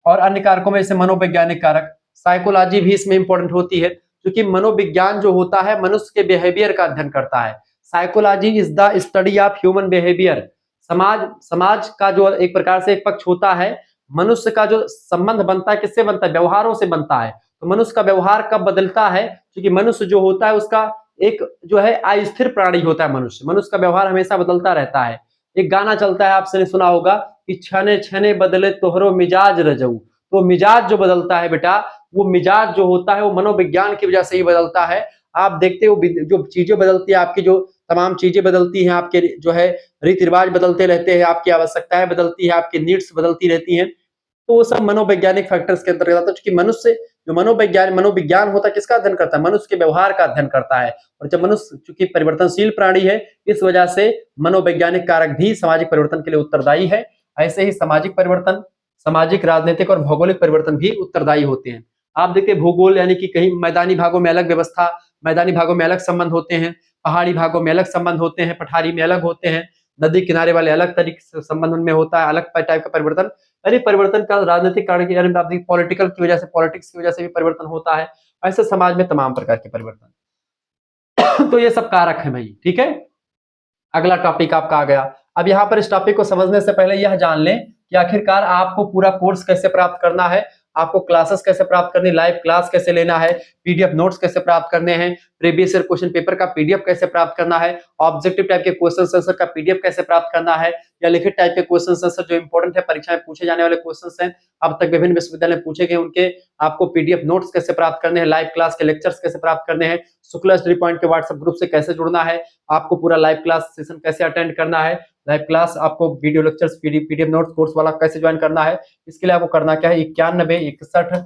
और अन्य कारकों में जैसे मनोवैज्ञानिक कारक, साइकोलॉजी भी इसमें इंपॉर्टेंट होती है, क्योंकि मनोविज्ञान जो होता है मनुष्य के बिहेवियर का अध्ययन करता है। Psychology is the study of human behaviour. समाज का जो एक प्रकार से एक पक्ष होता है, मनुष्य का जो संबंध बनता है किससे बनता है? व्यवहारों से बनता है। तो मनुष्य का व्यवहार कब बदलता है? क्योंकि मनुष्य जो होता है उसका एक जो है अस्थिर प्राणी होता है। मनुष्य का व्यवहार हमेशा बदलता रहता है। एक गाना चलता है, आपने सुना होगा कि छने छने बदले तोहरो मिजाज रजऊ। तो मिजाज जो बदलता है बेटा, वो मिजाज जो होता है वो मनोविज्ञान की वजह से ही बदलता है। आप देखते हो जो चीजें बदलती है, आपकी जो तमाम चीजें बदलती हैं, आपके जो है रीति रिवाज बदलते रहते हैं, आपकी आवश्यकताएं बदलती है, आपकी नीड्स बदलती रहती हैं। तो वो सब मनोवैज्ञानिक फैक्टर्स के अंतर्गत आता है, क्योंकि मनुष्य जो मनोविज्ञान होता है किसका अध्ययन करता है? मनुष्य के व्यवहार का अध्ययन करता है। और जब मनुष्य चूंकि परिवर्तनशील प्राणी है, इस वजह से मनोवैज्ञानिक कारक भी सामाजिक परिवर्तन के लिए उत्तरदायी है। ऐसे ही सामाजिक परिवर्तन, सामाजिक, राजनीतिक और भौगोलिक परिवर्तन भी उत्तरदायी होते हैं। आप देखिए भूगोल, यानी कि कहीं मैदानी भागों में अलग व्यवस्था, मैदानी भागों में अलग संबंध होते हैं, पहाड़ी भागों में अलग संबंध होते हैं, पठारी में अलग होते हैं, नदी किनारे वाले अलग तरीके से संबंध उनमें होता है, अलग टाइप का परिवर्तन। यानी परिवर्तन का राजनीतिक कारण की, पॉलिटिकल की वजह से, पॉलिटिक्स की वजह से भी परिवर्तन होता है। ऐसे समाज में तमाम प्रकार के परिवर्तन तो ये सब कारक है भाई, ठीक है। अगला टॉपिक आपका आ गया। अब यहाँ पर इस टॉपिक को समझने से पहले यह जान लें कि आखिरकार आपको पूरा कोर्स कैसे प्राप्त करना है, आपको क्लासेस कैसे प्राप्त करनी, लाइव क्लास कैसे लेना है, पीडीएफ नोट्स कैसे प्राप्त करने हैं, प्रीवियस ईयर क्वेश्चन पेपर का पीडीएफ कैसे प्राप्त करना है, ऑब्जेक्टिव टाइप के क्वेश्चन आंसर का पीडीएफ कैसे प्राप्त करना है, या लिखित टाइप के क्वेश्चन आंसर जो इंपॉर्टेंट है, परीक्षा में पूछे जाने वाले क्वेश्चन हैं, अब तक विभिन्न विश्वविद्यालय में पूछे गए उनके आपको पीडीएफ नोट्स कैसे प्राप्त करने हैं, लाइव क्लास के लेक्चर्स कैसे प्राप्त करने हैं, शुक्ला स्टडी पॉइंट के व्हाट्सएप ग्रुप से कैसे जुड़ना है, आपको पूरा लाइव क्लास सेशन कैसे अटेंड करना है, लाइव क्लास आपको video lectures PDF notes course वाला कैसे ज्वाइन करना है, इसके लिए आपको करना क्या है? 91 61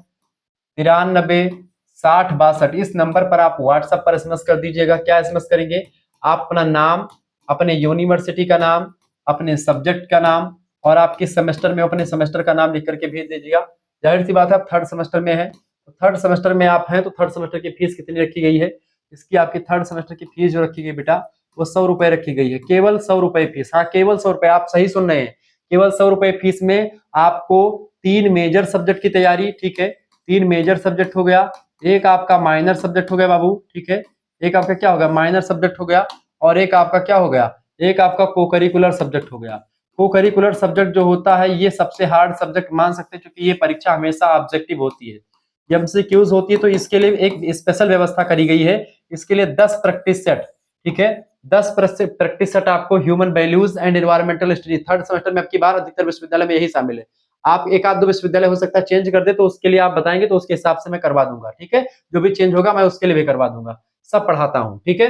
936062। इस नंबर पर आप व्हाट्सएप पर एसएमएस कर दीजिएगा। क्या एसएमएस करेंगे? आप अपना नाम, अपने यूनिवर्सिटी का नाम, अपने सब्जेक्ट का नाम और आप किस सेमेस्टर में हो अपने सेमेस्टर का नाम लिख करके भेज दीजिएगा। जाहिर सी बात है आप थर्ड सेमेस्टर में है, तो थर्ड सेमेस्टर में आप हैं तो थर्ड सेमेस्टर की फीस कितनी रखी गई है? इसकी आपकी थर्ड सेमेस्टर की फीस जो रखी गई बेटा वो 100 रुपए रखी गई है, केवल 100 रुपए फीस। हाँ केवल 100 रुपए, आप सही सुन रहे हैं, केवल 100 रुपए फीस में आपको 3 मेजर सब्जेक्ट की तैयारी, ठीक है, 3 मेजर सब्जेक्ट हो गया, एक आपका माइनर सब्जेक्ट हो गया बाबू, ठीक है, एक आपका क्या हो गया माइनर सब्जेक्ट हो गया, और एक आपका क्या हो गया, एक आपका को करिकुलर सब्जेक्ट हो गया। को करिकुलर सब्जेक्ट जो होता है ये सबसे हार्ड सब्जेक्ट मान सकते हैं, क्योंकि ये परीक्षा हमेशा ऑब्जेक्टिव होती है, एमसीक्यूज होती है, तो इसके लिए एक स्पेशल व्यवस्था करी गई है। इसके लिए 10 प्रैक्टिस सेट, ठीक है, 10 प्रैक्टिस सेट आपको human values and environmental study third semester में आपकी बार अधिकतर विश्वविद्यालय में यही शामिल है। आप एक आध दो विश्वविद्यालय हो सकता है चेंज कर दे, तो उसके लिए आप बताएंगे तो उसके हिसाब से मैं करवा दूंगा, ठीक है, जो भी चेंज होगा मैं उसके लिए भी करवा दूंगा, सब पढ़ाता हूँ, ठीक है।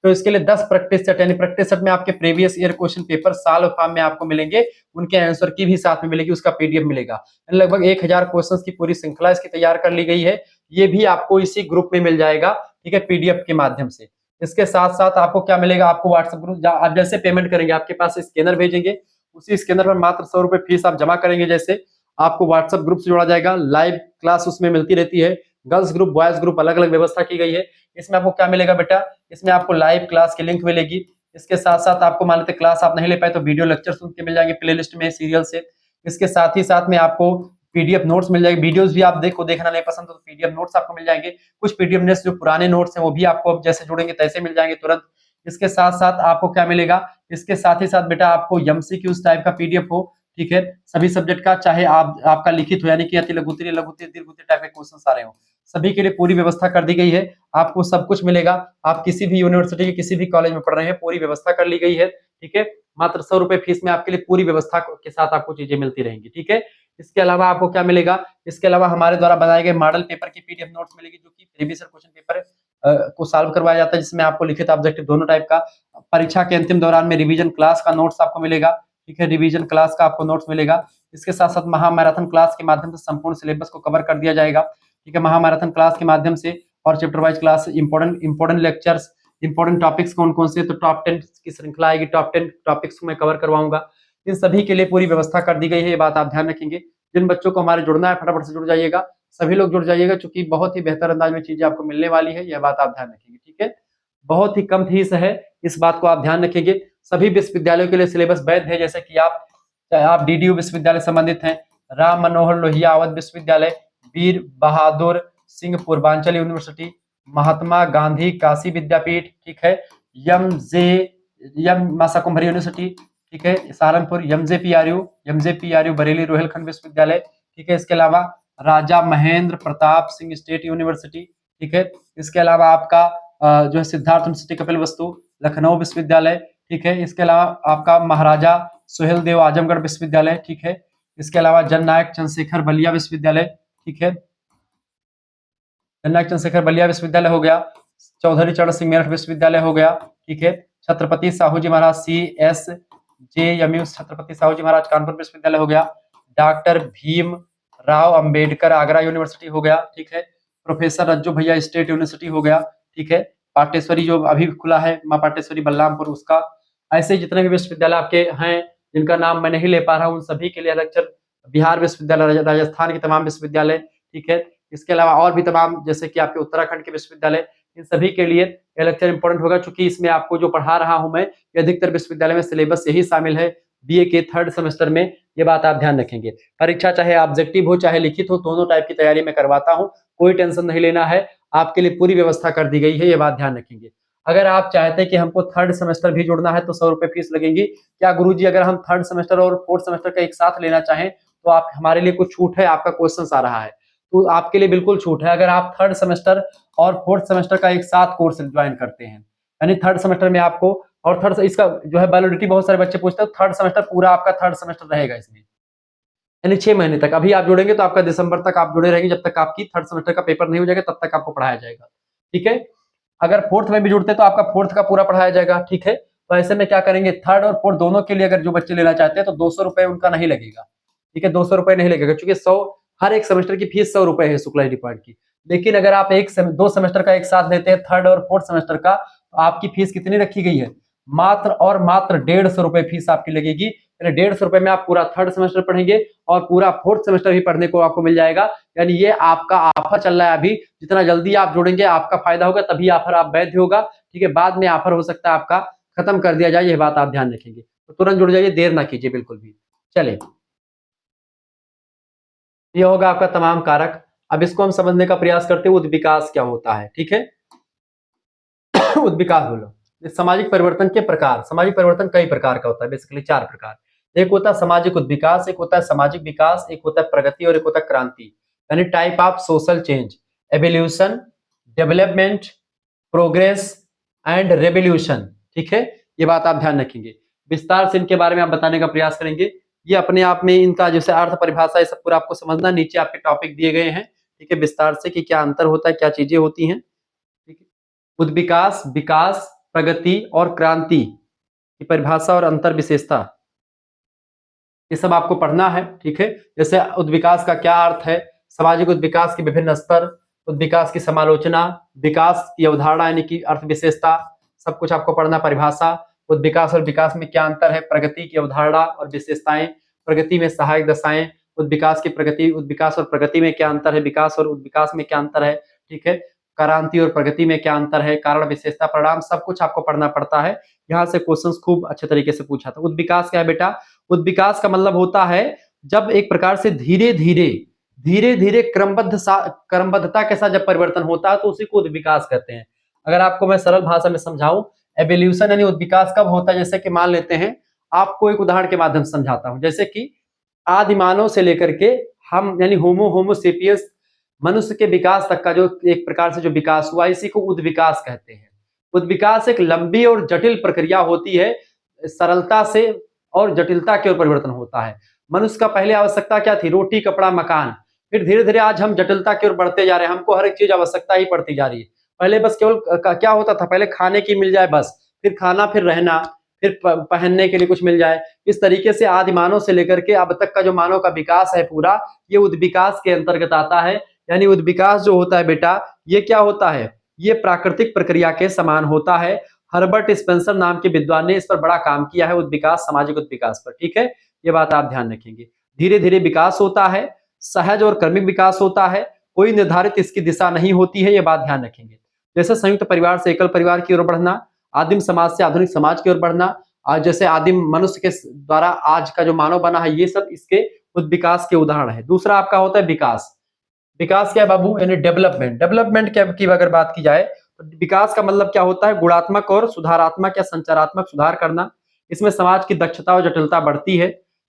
तो इसके लिए 10 प्रैक्टिस सेट, यानी प्रैक्टिस सेट में आपके प्रीवियस ईयर क्वेश्चन पेपर साल फॉर्म में आपको मिलेंगे, उनके आंसर की भी साथ में मिलेगी, उसका पीडीएफ मिलेगा। लगभग 1000 क्वेश्चंस की पूरी श्रृंखला इसकी तैयार कर ली गई है, ये भी आपको इसी ग्रुप में मिल जाएगा, ठीक है, पीडीएफ के माध्यम से। इसके साथ साथ आपको क्या मिलेगा, आपको व्हाट्सएप ग्रुप, आप जैसे पेमेंट करेंगे आपके पास स्कैनर भेजेंगे, उसी स्कैनर पर मात्र 100 रुपए फीस आप जमा करेंगे, जैसे आपको व्हाट्सएप ग्रुप से जोड़ा जाएगा, लाइव क्लास उसमें मिलती रहती है, गर्ल्स ग्रुप बॉयज ग्रुप अलग अलग व्यवस्था की गई है। इसमें आपको क्या मिलेगा बेटा, इसमें आपको लाइव क्लास की लिंक मिलेगी, इसके साथ साथ आपको मान लेते क्लास आप नहीं ले पाए तो वीडियो लेक्चर सुन के मिल जाएंगे प्लेलिस्ट में सीरियल से। इसके साथ ही साथ में आपको पीडीएफ नोट्स मिल जाएंगे, वीडियोस भी आप देखना नहीं पसंद तो पीडीएफ नोट्स आपको मिल जाएंगे, कुछ पीडीएफ नोट्स जो पुराने नोट्स हैं वो भी आपको अब जैसे जुड़ेंगे तैसे मिल जाएंगे तुरंत। इसके साथ साथ आपको क्या मिलेगा, इसके साथ ही साथ बेटा आपको एमसीक्यूज टाइप का पीडीएफ हो, ठीक है, सभी सब्जेक्ट का, चाहे आपका लिखित हो यानी कि अति लघु उत्तरीय लघु उत्तरीय दीर्घ उत्तरीय टाइप के क्वेश्चन आ रहे हो, सभी के लिए पूरी व्यवस्था कर दी गई है, आपको सब कुछ मिलेगा। आप किसी भी यूनिवर्सिटी के किसी भी कॉलेज में पढ़ रहे हैं पूरी व्यवस्था कर ली गई है, ठीक है, मात्र 100 रुपए फीस में आपके लिए पूरी व्यवस्था के साथ आपको चीजें मिलती रहेंगी, ठीक है। इसके अलावा आपको क्या मिलेगा, इसके अलावा हमारे द्वारा बनाए गए मॉडल पेपर की पीडीएफ नोट्स मिलेगी, जो कि प्रीवियस क्वेश्चन पेपर को सॉल्व करवाया जाता है, जिसमें आपको लिखित ऑब्जेक्टिव दोनों टाइप का, परीक्षा के अंतिम दौरान में रिवीजन क्लास का नोट्स आपको मिलेगा, ठीक है, रिवीजन क्लास का आपको नोट्स मिलेगा। इसके साथ साथ महामैराथन क्लास के माध्यम से संपूर्ण सिलेबस को कवर कर दिया जाएगा, ठीक है, महामैराथन क्लास के माध्यम से, और chapter wise class, important lectures, important topics कौन कौन से, तो टॉप 10 की श्रृंखला आएगी, टॉप 10 टॉपिक्स को मैं कवर करवाऊंगा। इन सभी के लिए पूरी व्यवस्था कर दी गई है, ये बात आप ध्यान रखेंगे। जिन बच्चों को हमारे जुड़ना है फटाफट से जुड़ जाइएगा, सभी लोग जुड़ जाइएगा, क्योंकि बहुत ही बेहतर अंदाज में चीजें आपको मिलने वाली है, यह बात आप ध्यान रखेंगे, ठीक है। बहुत ही कम फीस है, इस बात को आप ध्यान रखेंगे। सभी विश्वविद्यालयों के लिए सिलेबस वैध है, जैसे कि आप डीडीयू विश्वविद्यालय संबंधित हैं, राम मनोहर लोहिया अवध विश्वविद्यालय, वीर बहादुर सिंह पूर्वांचल यूनिवर्सिटी, महात्मा गांधी काशी विद्यापीठ, ठीक है, एम मासा कुंभरी यूनिवर्सिटी, ठीक है, सहारनपुर, एमजेपीआरयू बरेली रोहिलखंड विश्वविद्यालय, ठीक है, इसके अलावा राजा महेंद्र प्रताप सिंह स्टेट यूनिवर्सिटी, ठीक है, इसके अलावा आपका जो है सिद्धार्थ यूनिवर्सिटी कपिल वस्तु लखनऊ विश्वविद्यालय, ठीक है, इसके अलावा आपका महाराजा सुहेल देव आजमगढ़ विश्वविद्यालय, ठीक है, इसके अलावा जननायक चंद्रशेखर बलिया विश्वविद्यालय, ठीक है, जननायक चंद्रशेखर बलिया विश्वविद्यालय हो गया, चौधरी चरण सिंह मेरठ विश्वविद्यालय हो गया, ठीक है, छत्रपति साहू जी महाराज CSJMU छत्रपति साहू जी महाराज कानपुर विश्वविद्यालय हो गया, डॉक्टर भीम राव अंबेडकर आगरा यूनिवर्सिटी हो गया, ठीक है, प्रोफेसर रज्जू भैया स्टेट यूनिवर्सिटी हो गया, ठीक है, पाटेश्वरी जो अभी खुला है माँ पाटेश्वरी बलरामपुर उसका। ऐसे जितने भी विश्वविद्यालय आपके हैं जिनका नाम मैं नहीं ले पा रहा हूँ, उन सभी के लिए लेक्चर, बिहार विश्वविद्यालय, राजस्थान के तमाम विश्वविद्यालय, ठीक है, इसके अलावा और भी तमाम जैसे कि आपके उत्तराखंड के विश्वविद्यालय, इन सभी के लिए यह लेक्चर इंपॉर्टेंट होगा, क्योंकि इसमें आपको जो पढ़ा रहा हूं मैं, ये अधिकतर विश्वविद्यालय में सिलेबस यही शामिल है बीए के थर्ड सेमेस्टर में, ये बात आप ध्यान रखेंगे। परीक्षा चाहे ऑब्जेक्टिव हो चाहे लिखित हो, दोनों टाइप की तैयारी मैं करवाता हूँ, कोई टेंशन नहीं लेना है, आपके लिए पूरी व्यवस्था कर दी गई है, ये बात ध्यान रखेंगे। अगर आप चाहते हैं कि हमको थर्ड सेमेस्टर भी जुड़ना है तो 100 रुपए फीस लगेगी। क्या गुरुजी अगर हम थर्ड सेमेस्टर और फोर्थ सेमेस्टर का एक साथ लेना चाहें तो आप हमारे लिए कुछ छूट है? आपका क्वेश्चन आ रहा है, तो आपके लिए बिल्कुल छूट है। अगर आप थर्ड सेमेस्टर और फोर्थ सेमेस्टर का एक साथ कोर्स ज्वाइन करते हैं, यानी थर्ड सेमेस्टर में आपको, और थर्ड इसका जो है वैलिडिटी बहुत सारे बच्चे पूछते हैं, थर्ड सेमेस्टर पूरा आपका थर्ड सेमेस्टर रहेगा इसमें, यानी 6 महीने तक। अभी आप जुड़ेंगे तो आपका दिसंबर तक आप जुड़े रहेंगे, जब तक आपकी थर्ड सेमेस्टर का पेपर नहीं हो जाएगा तब तक आपको पढ़ाया जाएगा, ठीक है। अगर फोर्थ में भी जुड़ते तो आपका फोर्थ का पूरा पढ़ाया जाएगा, ठीक है। तो ऐसे में क्या करेंगे, थर्ड और फोर्थ दोनों के लिए अगर जो बच्चे लेना चाहते हैं तो 200 रुपए उनका नहीं लगेगा, ठीक है, 200 रुपए नहीं लगेगा, क्योंकि 100 हर एक सेमेस्टर की फीस 100 रुपए है शुक्ला डिपार्टमेंट की। लेकिन अगर आप दो सेमेस्टर का एक साथ लेते हैं, थर्ड और फोर्थ सेमेस्टर का, तो आपकी फीस कितनी रखी गई है? मात्र और मात्र 150 रुपए फीस आपकी लगेगी। 150 रुपए में आप पूरा थर्ड सेमेस्टर पढ़ेंगे और पूरा फोर्थ सेमेस्टर भी पढ़ने को आपको मिल जाएगा। यानी ये आपका ऑफर चल रहा है अभी, जितना जल्दी आप जुड़ेंगे आपका फायदा होगा, तभी ऑफर आप वैध होगा। ठीक है, बाद में ऑफर हो सकता है आपका खत्म कर दिया जाए, ये बात आप ध्यान रखेंगे। तो तुरंत जुड़ जाइए, देर ना कीजिए बिल्कुल भी। चलिए, ये होगा आपका तमाम कारक। अब इसको हम समझने का प्रयास करते हैं, उद्विकास क्या होता है। ठीक है उद्विकास बोलो। सामाजिक परिवर्तन के प्रकार। सामाजिक परिवर्तन कई प्रकार का होता है, बेसिकली 4 प्रकार। एक होता है सामाजिक उद्विकास, एक होता है सामाजिक विकास, एक होता है प्रगति और एक होता है क्रांति। यानी type of social change, evolution, development, progress and revolution. ठीक है, ये बात आप ध्यान रखेंगे। विस्तार से इनके बारे में आप बताने का प्रयास करेंगे। ये अपने आप में इनका जैसे अर्थ परिभाषा ये सब पूरा आपको समझना, नीचे आपके टॉपिक दिए गए हैं। ठीक है, विस्तार से कि क्या अंतर होता है, क्या चीजें होती हैं। ठीक है, उद्विकास, विकास, प्रगति और क्रांति की परिभाषा और अंतर विशेषता, ये सब आपको पढ़ना है। ठीक है, जैसे उद्विकास का क्या अर्थ है, सामाजिक उद्विकास के विभिन्न स्तर, उद्विकास की समालोचना, विकास की अवधारणा यानी कि अर्थ विशेषता, सब कुछ आपको पढ़ना। परिभाषा, उद्विकास और विकास में क्या अंतर है, प्रगति की अवधारणा और विशेषताएं, प्रगति में सहायक दशाएं, उद्विकास की प्रगति, उद्विकास और प्रगति में क्या अंतर है, विकास और उद्विकास में क्या अंतर है। ठीक है, क्रांति और प्रगति में क्या अंतर है, कारण विशेषता परिणाम, सब कुछ आपको पढ़ना पड़ता है। यहाँ से क्वेश्चंस खूब अच्छे तरीके से पूछा था। उद्विकास क्या है बेटा? उद्विकास का मतलब होता है जब एक प्रकार से धीरे धीरे क्रमबद्धता के साथ जब परिवर्तन होता है तो उसी को उद्विकास कहते हैं। अगर आपको मैं सरल भाषा में समझाऊं, एवोल्यूशन यानी उद्विकास कब होता है? जैसे कि मान लेते हैं, आपको एक उदाहरण के माध्यम से समझाता हूं। जैसे कि आदिमानव से लेकर के हम यानी होमोसेपियंस मनुष्य के विकास तक का जो एक प्रकार से जो विकास हुआ, इसी को उद्विकास कहते हैं। उद्विकास एक लंबी और जटिल प्रक्रिया होती है, सरलता से और जटिलता की ओर परिवर्तन होता है। मनुष्य का पहले आवश्यकता क्या थी? रोटी, कपड़ा, मकान। फिर धीरे धीरे आज हम जटिलता की ओर बढ़ते जा रहे हैं, हमको हर एक चीज आवश्यकता ही पड़ती जा रही है। पहले बस केवल क्या होता था, पहले खाने की मिल जाए बस, फिर खाना, फिर रहना, फिर पहनने के लिए कुछ मिल जाए। इस तरीके से आदि मानव से लेकर के अब तक का जो मानव का विकास है पूरा, ये उद्विकास के अंतर्गत आता है। यानी उद्विकास जो होता है बेटा, ये क्या होता है? ये प्राकृतिक प्रक्रिया के समान होता है। हर्बर्ट स्पेंसर नाम के विद्वान ने इस पर बड़ा काम किया है, उद्विकास, सामाजिक उद्विकास पर। ठीक है, ये बात आप ध्यान रखेंगे। धीरे धीरे विकास होता है, सहज और क्रमिक विकास होता है, कोई निर्धारित इसकी दिशा नहीं होती है, ये बात ध्यान रखेंगे। जैसे संयुक्त परिवार से एकल परिवार की ओर बढ़ना, आदिम समाज से आधुनिक समाज की ओर बढ़ना, जैसे आदिम मनुष्य के द्वारा आज का जो मानव बना है, ये सब इसके उद्विकास के उदाहरण है। दूसरा आपका होता है विकास। विकास क्या है बाबू? यानी डेवलपमेंट। डेवलपमेंट की अगर बात की जाए तो विकास का मतलब क्या होता है? गुणात्मक और सुधारात्मक या संचारात्मक सुधार करना। इसमें समाज की दक्षता और जटिलता बढ़ती है,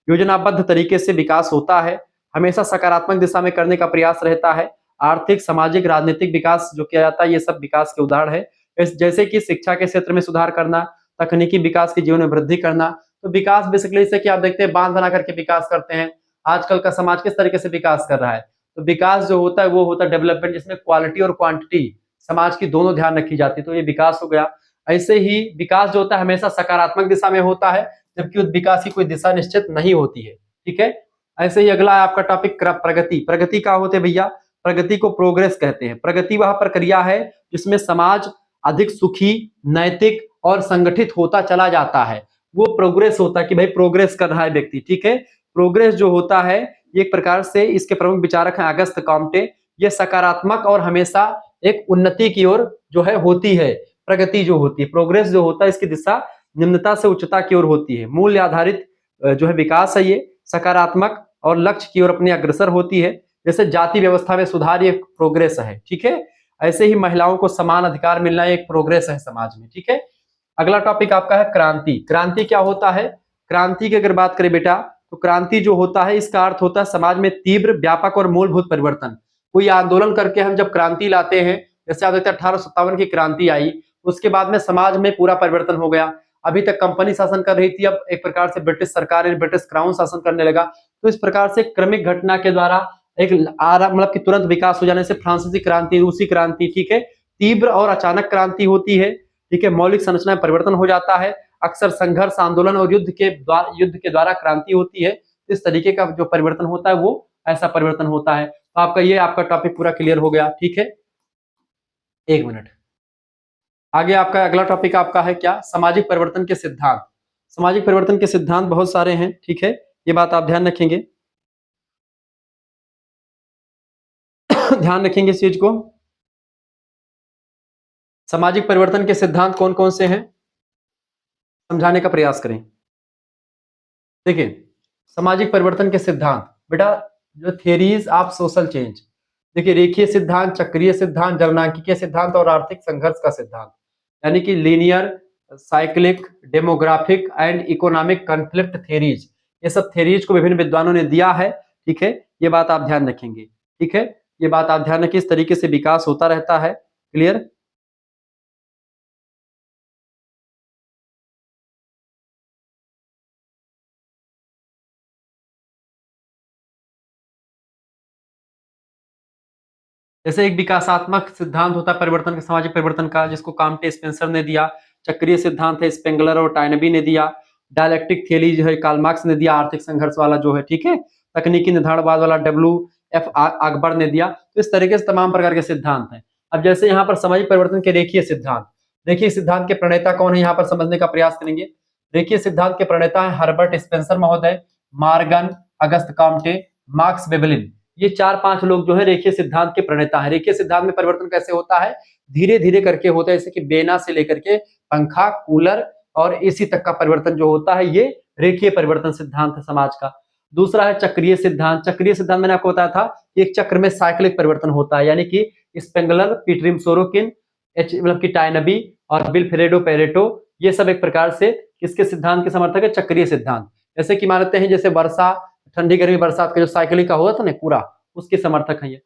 योजनाबद्ध तरीके से विकास होता है, हमेशा सकारात्मक दिशा में करने का प्रयास रहता है। आर्थिक, सामाजिक, राजनीतिक विकास जो किया जाता है, ये सब विकास के उदाहरण है। जैसे कि शिक्षा के क्षेत्र में सुधार करना, तकनीकी विकास की जीवन में वृद्धि करना। तो विकास बेसिकली जैसे कि आप देखते हैं, बांध बना करके विकास करते हैं। आजकल का समाज किस तरीके से विकास कर रहा है? तो विकास जो होता है वो होता है डेवलपमेंट, जिसमें क्वालिटी और क्वांटिटी समाज की दोनों ध्यान रखी जाती है, तो ये विकास हो गया। ऐसे ही विकास जो होता है हमेशा सकारात्मक दिशा में होता है, जबकि विकास की कोई दिशा निश्चित नहीं होती है। ठीक है, ऐसे ही अगला है आपका टॉपिक प्रगति। प्रगति क्या होते हैं भैया? प्रगति को प्रोग्रेस कहते हैं। प्रगति वह प्रक्रिया है जिसमें समाज अधिक सुखी, नैतिक और संगठित होता चला जाता है। वो प्रोग्रेस होता है कि भाई प्रोग्रेस कर रहा है व्यक्ति। ठीक है, प्रोग्रेस जो होता है एक प्रकार से इसके प्रमुख विचारक हैं अगस्त कॉम्टे। ये सकारात्मक और हमेशा एक उन्नति की ओर जो है होती है। प्रगति जो होती है, प्रोग्रेस जो होता है, इसकी दिशा निम्नता से उच्चता की ओर होती है। मूल्य आधारित जो है विकास है, ये सकारात्मक और लक्ष्य की ओर अपने अग्रसर होती है। जैसे जाति व्यवस्था में सुधार, ये प्रोग्रेस है। ठीक है, ऐसे ही महिलाओं को समान अधिकार मिलना एक प्रोग्रेस है समाज में। ठीक है, अगला टॉपिक आपका है क्रांति। क्रांति क्या होता है? क्रांति की अगर बात करें बेटा, तो क्रांति जो होता है इसका अर्थ होता है समाज में तीव्र, व्यापक और मूलभूत परिवर्तन। कोई आंदोलन करके हम जब क्रांति लाते हैं, जैसे आप देखते हैं 1857 की क्रांति आई, उसके बाद में समाज में पूरा परिवर्तन हो गया। अभी तक कंपनी शासन कर रही थी, अब एक प्रकार से ब्रिटिश सरकार, ब्रिटिश क्राउन शासन करने लगा। तो इस प्रकार से क्रमिक घटना के द्वारा एक मतलब कि तुरंत विकास हो जाने से फ्रांसीसी क्रांति, रूसी क्रांति, ठीक है, तीव्र और अचानक क्रांति होती है। ठीक है, मौलिक संरचना में परिवर्तन हो जाता है। अक्सर संघर्ष, आंदोलन और युद्ध के द्वारा क्रांति होती है। इस तरीके का जो परिवर्तन होता है वो ऐसा परिवर्तन होता है। तो आपका ये आपका टॉपिक पूरा क्लियर हो गया, ठीक है। एक मिनट, आगे आपका अगला टॉपिक आपका है क्या, सामाजिक परिवर्तन के सिद्धांत। सामाजिक परिवर्तन के सिद्धांत बहुत सारे हैं, ठीक है, ये बात आप ध्यान रखेंगे। ध्यान रखेंगे इस चीज को। सामाजिक परिवर्तन के सिद्धांत कौन कौन से हैं, समझाने का प्रयास करें। देखिए, सामाजिक परिवर्तन के सिद्धांत बेटा, जो थियरीज ऑफ सोशल चेंज, देखिए रेखीय सिद्धांत, चक्रीय सिद्धांत, जननांकिकीय सिद्धांत और आर्थिक संघर्ष का सिद्धांत, यानी कि linear, cyclic, demographic and economic conflict theories, ये सब थ्योरीज को विभिन्न विद्वानों ने दिया है, ठीक है। ये बात आप ध्यान रखेंगे, ठीक है, ये बात आप ध्यान रखिए। इस तरीके से विकास होता रहता है, क्लियर। जैसे एक विकासात्मक सिद्धांत होता है परिवर्तन का, सामाजिक परिवर्तन का, जिसको काम्टे स्पेंसर ने दिया। चक्रीय सिद्धांत है, स्पेंगलर और टाइनबी ने दिया। डायलेक्टिक थ्योरी जो है कार्ल मार्क्स ने दिया, आर्थिक संघर्ष वाला जो है, ठीक है। तकनीकी निर्धारणवाद वाला WF अकबर ने दिया। तो इस तरीके से तमाम प्रकार के सिद्धांत हैं। अब जैसे यहाँ पर सामाजिक परिवर्तन के रेखीय सिद्धांत, रेखीय सिद्धांत के प्रणेता कौन है, यहाँ पर समझने का प्रयास करेंगे। रेखीय सिद्धांत के प्रणेता है हर्बर्ट स्पेंसर महोदय, Morgan, Auguste Comte, Marx Veblen. ये 4-5 लोग जो है रेखीय सिद्धांत के प्रणेता है। रेखीय सिद्धांत में परिवर्तन कैसे होता है, धीरे धीरे करके होता है, जैसे कि बेना से लेकर के पंखा, कूलर और एसी तक का परिवर्तन जो होता है, ये रेखीय परिवर्तन सिद्धांत है समाज का। दूसरा है चक्रीय सिद्धांत। चक्रीय सिद्धांत मैंने आपको बताया था, एक चक्र में साइक्लिक परिवर्तन होता है, यानी कि स्पेंगलर, पीटरिम सोरोकिन, मतलब कि टाइनबी और विल्फ्रेडो पेरेटो, ये सब एक प्रकार से किसके सिद्धांत के समर्थक है, चक्रीय सिद्धांत। जैसे कि मानते हैं जैसे वर्षा, ठंडी गर्मी बरसात का जो साइकिलिंग का हुआ था ना पूरा, उसके समर्थक हैं ये।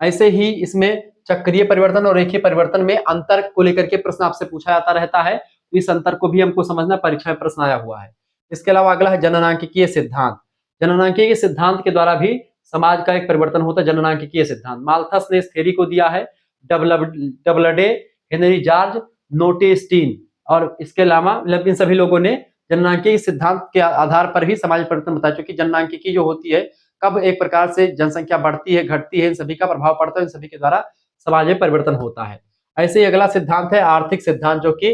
ऐसे ही इसमें चक्रीय परिवर्तन और रेखीय परिवर्तन में अंतर को लेकर के प्रश्न आपसे पूछा जाता रहता है, तो इस अंतर को भी हमको समझना, परीक्षा में प्रश्न आया हुआ है। इसके अलावा अगला है जननांकिकीय सिद्धांत। जननांकिकीय सिद्धांत के द्वारा भी समाज का एक परिवर्तन होता है, जननांकिकीय सिद्धांत। माल्थस ने इस थ्योरी को दिया है, डबलडे, हेनरी जॉर्ज, नोटे स्टीन और इसके अलावा इन सभी लोगों ने जननांकिकीय सिद्धांत के आधार पर ही समाज परिवर्तन बताया। क्योंकि जननांकिकी जो होती है, कब एक प्रकार से जनसंख्या बढ़ती है, घटती है, इन सभी का प्रभाव पड़ता है, इन सभी के द्वारा समाज में परिवर्तन होता है। ऐसे ही अगला सिद्धांत है आर्थिक सिद्धांत, जो कि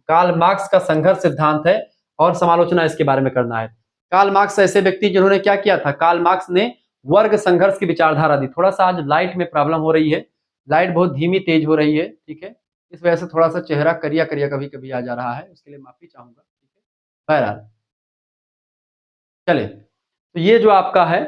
कार्ल मार्क्स का संघर्ष सिद्धांत है और समालोचना इसके बारे में करना है। कार्ल मार्क्स ऐसे व्यक्ति जिन्होंने क्या किया था, कार्ल मार्क्स ने वर्ग संघर्ष की विचारधारा दी। थोड़ा सा आज लाइट में प्रॉब्लम हो रही है, लाइट बहुत धीमी तेज हो रही है, ठीक है, इस वजह से थोड़ा सा चेहरा करिया करिया कभी कभी आ जा रहा है, उसके लिए माफी चाहूंगा, ठीक है। बहरहाल चले, तो ये जो आपका है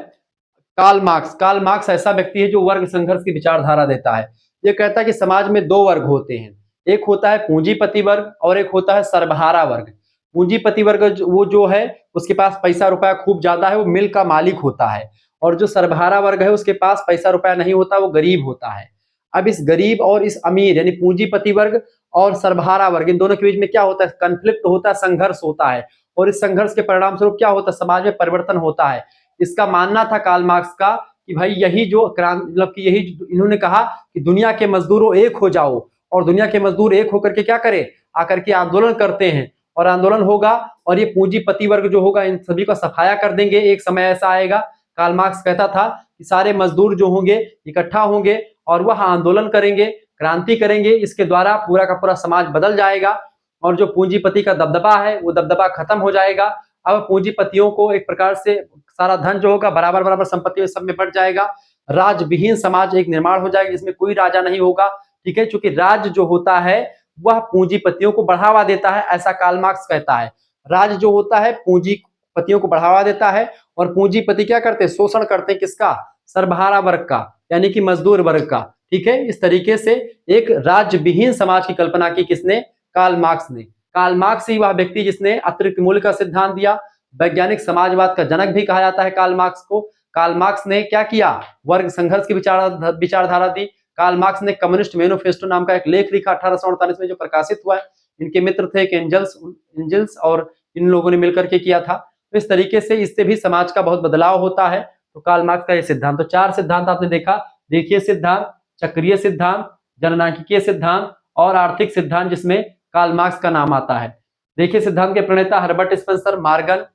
कार्ल मार्क्स, कार्ल मार्क्स ऐसा व्यक्ति है जो वर्ग संघर्ष की विचारधारा देता है। ये कहता है कि समाज में दो वर्ग होते हैं, एक होता है पूंजीपति वर्ग और एक होता है सर्वहारा वर्ग। पूंजीपति वर्ग वो जो है उसके पास पैसा रुपया खूब ज्यादा है, वो मिल का मालिक होता है। और जो सर्वहारा वर्ग है उसके पास पैसा रुपया नहीं होता, वो गरीब होता है। अब इस गरीब और इस अमीर यानी पूंजीपति वर्ग और सर्वहारा वर्ग, इन दोनों के बीच में क्या होता है, कन्फ्लिक्ट होता है, संघर्ष होता है। और इस संघर्ष के परिणाम स्वरूप क्या होता है, समाज में परिवर्तन होता है। इसका मानना था कार्ल मार्क्स का कि भाई यही जो मतलब कि यही इन्होंने कहा कि दुनिया के मजदूरों एक हो जाओ, और दुनिया के मजदूर एक होकर के क्या करें, आकर के आंदोलन करते हैं, और आंदोलन होगा और ये पूंजीपति वर्ग जो होगा इन सभी का सफाया कर देंगे। एक समय ऐसा आएगा, कार्ल मार्क्स कहता था कि सारे मजदूर जो होंगे इकट्ठा होंगे और वह आंदोलन करेंगे, क्रांति करेंगे, इसके द्वारा पूरा का पूरा समाज बदल जाएगा और जो पूंजीपति का दबदबा है वो दबदबा खत्म हो जाएगा। अब पूंजीपतियों को एक प्रकार से सारा धन जो होगा बराबर बराबर संपत्ति सब में बढ़ जाएगा। राजविहीन समाज एक निर्माण हो जाएगा जिसमें कोई राजा नहीं होगा, ठीक है, क्योंकि राज्य जो होता है वह पूंजीपतियों को बढ़ावा देता है, ऐसा कार्ल मार्क्स कहता है। राज्य जो होता है पूंजीपतियों को बढ़ावा देता है, और पूंजीपति क्या करते हैं, शोषण करते हैं किसका, सर्वहारा वर्ग का, यानी कि मजदूर वर्ग का, ठीक है। इस तरीके से एक राज्य विहीन समाज की कल्पना की किसने, कार्ल मार्क्स ने। कार्ल मार्क्स ही वह व्यक्ति जिसने अतिरिक्त मूल्य का सिद्धांत दिया। वैज्ञानिक समाजवाद का जनक भी कहा जाता है कार्ल मार्क्स को। कार्ल मार्क्स ने क्या किया, वर्ग संघर्ष की विचारधारा दी। कार्ल मार्क्स ने कम्युनिस्ट मैनिफेस्टो नाम का एक लेख लिखा 1848 में, जो प्रकाशित हुआ है। इनके मित्र थे एक एंजल्स और इन लोगों ने मिलकर के किया था। तो इस तरीके से इससे भी समाज का बहुत बदलाव होता है। तो कार्ल मार्क्स का ये सिद्धांत, तो 4 सिद्धांत आपने देखा, रेखीय सिद्धांत, चक्रीय सिद्धांत, जननांकिकीय सिद्धांत और आर्थिक सिद्धांत, जिसमें कार्ल मार्क्स का नाम आता है। रेखीय सिद्धांत के प्रणेता हर्बर्ट स्पेंसर, मार्गन,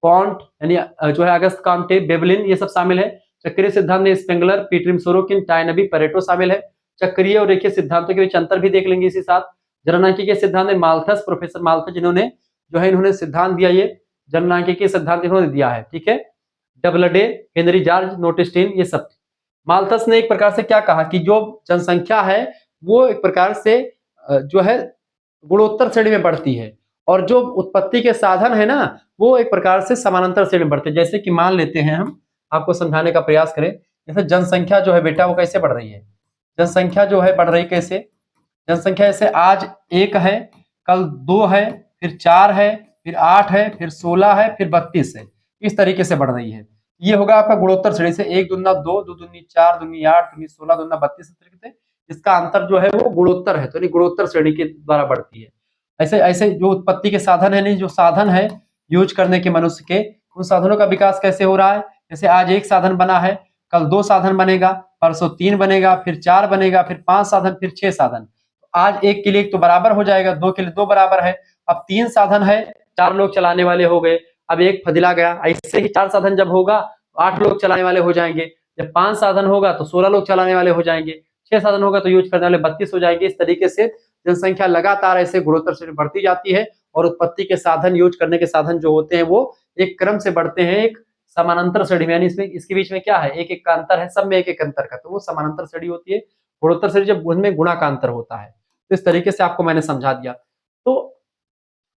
पॉन्ट यानी जो है अगस्त काम्टे, वेबलिन, ये सब शामिल है। चक्रीय सिद्धांत में स्पेंगलर, पीटरिम सोरोकिन, टायनबी, परेटो शामिल है। चक्रीय और रेखीय सिद्धांतों के बीच अंतर भी देख लेंगे इसी साथ। जननांकिकीय सिद्धांत में माल्थस, प्रोफेसर माल्थस जिन्होंने जो है इन्होंने सिद्धांत दिया, ये जननांकिकीय सिद्धांत इन्होंने दिया है, ठीक है। डबलडे, हेनरी जॉर्ज नोटेस्टीन, ये सब। माल्थस ने एक प्रकार से क्या कहा कि जो जनसंख्या है वो एक प्रकार से जो है गुणोत्तर श्रेणी में बढ़ती है, और जो उत्पत्ति के साधन है ना वो एक प्रकार से समानांतर श्रेणी में बढ़ते हैं। जैसे कि मान लेते हैं, हम आपको समझाने का प्रयास करें, जैसे जनसंख्या जो है बेटा वो कैसे बढ़ रही है, जनसंख्या जो है बढ़ रही कैसे, जनसंख्या जैसे आज 1 है, कल 2 है, फिर 4 है, फिर 8 है, फिर 16 है, फिर 32 है, इस तरीके से बढ़ रही है। ये होगा आपका गुणोत्तर श्रेणी से, 1 दूना 2, 2 दूनी 4, दूनी 8, दूनी 16, दूना 32, इस तरीके से इसका अंतर जो है वो गुणोत्तर है, तो नहीं गुणोत्तर श्रेणी के द्वारा बढ़ती है। ऐसे ऐसे जो उत्पत्ति के साधन है, नहीं जो साधन है यूज करने के मनुष्य के, उन साधनों का विकास कैसे हो रहा है, जैसे आज 1 साधन बना है, कल 2 साधन बनेगा, परसों 3 बनेगा, फिर 4 बनेगा, फिर 5 साधन, फिर 6 साधन। आज 1 के लिए 1 तो बराबर हो जाएगा, 2 के लिए 2 बराबर है। अब 3 साधन है, 4 लोग चलाने वाले हो गए, अब 1 फदिला गया। ऐसे ही 4 साधन जब होगा 8 लोग चलाने वाले हो जाएंगे, जब 5 साधन होगा तो 16 लोग चलाने वाले हो जाएंगे, 6 साधन होगा तो यूज करने वाले 32 हो जाएंगे। इस तरीके से जनसंख्या लगातार ऐसे गुणोत्तर से बढ़ती जाती है, और उत्पत्ति के साधन यूज करने के साधन जो होते हैं वो एक क्रम से बढ़ते हैं, एक समानांतर श्रेणी में, यानी इसमें इसके बीच में क्या है, एक एक का अंतर है, सब में एक एक अंतर का, तो वो समानांतर श्रेणी होती है। गुणोत्तर श्रेणी जब उनमें गुणा का अंतर होता है, तो इस तरीके से आपको मैंने समझा दिया। तो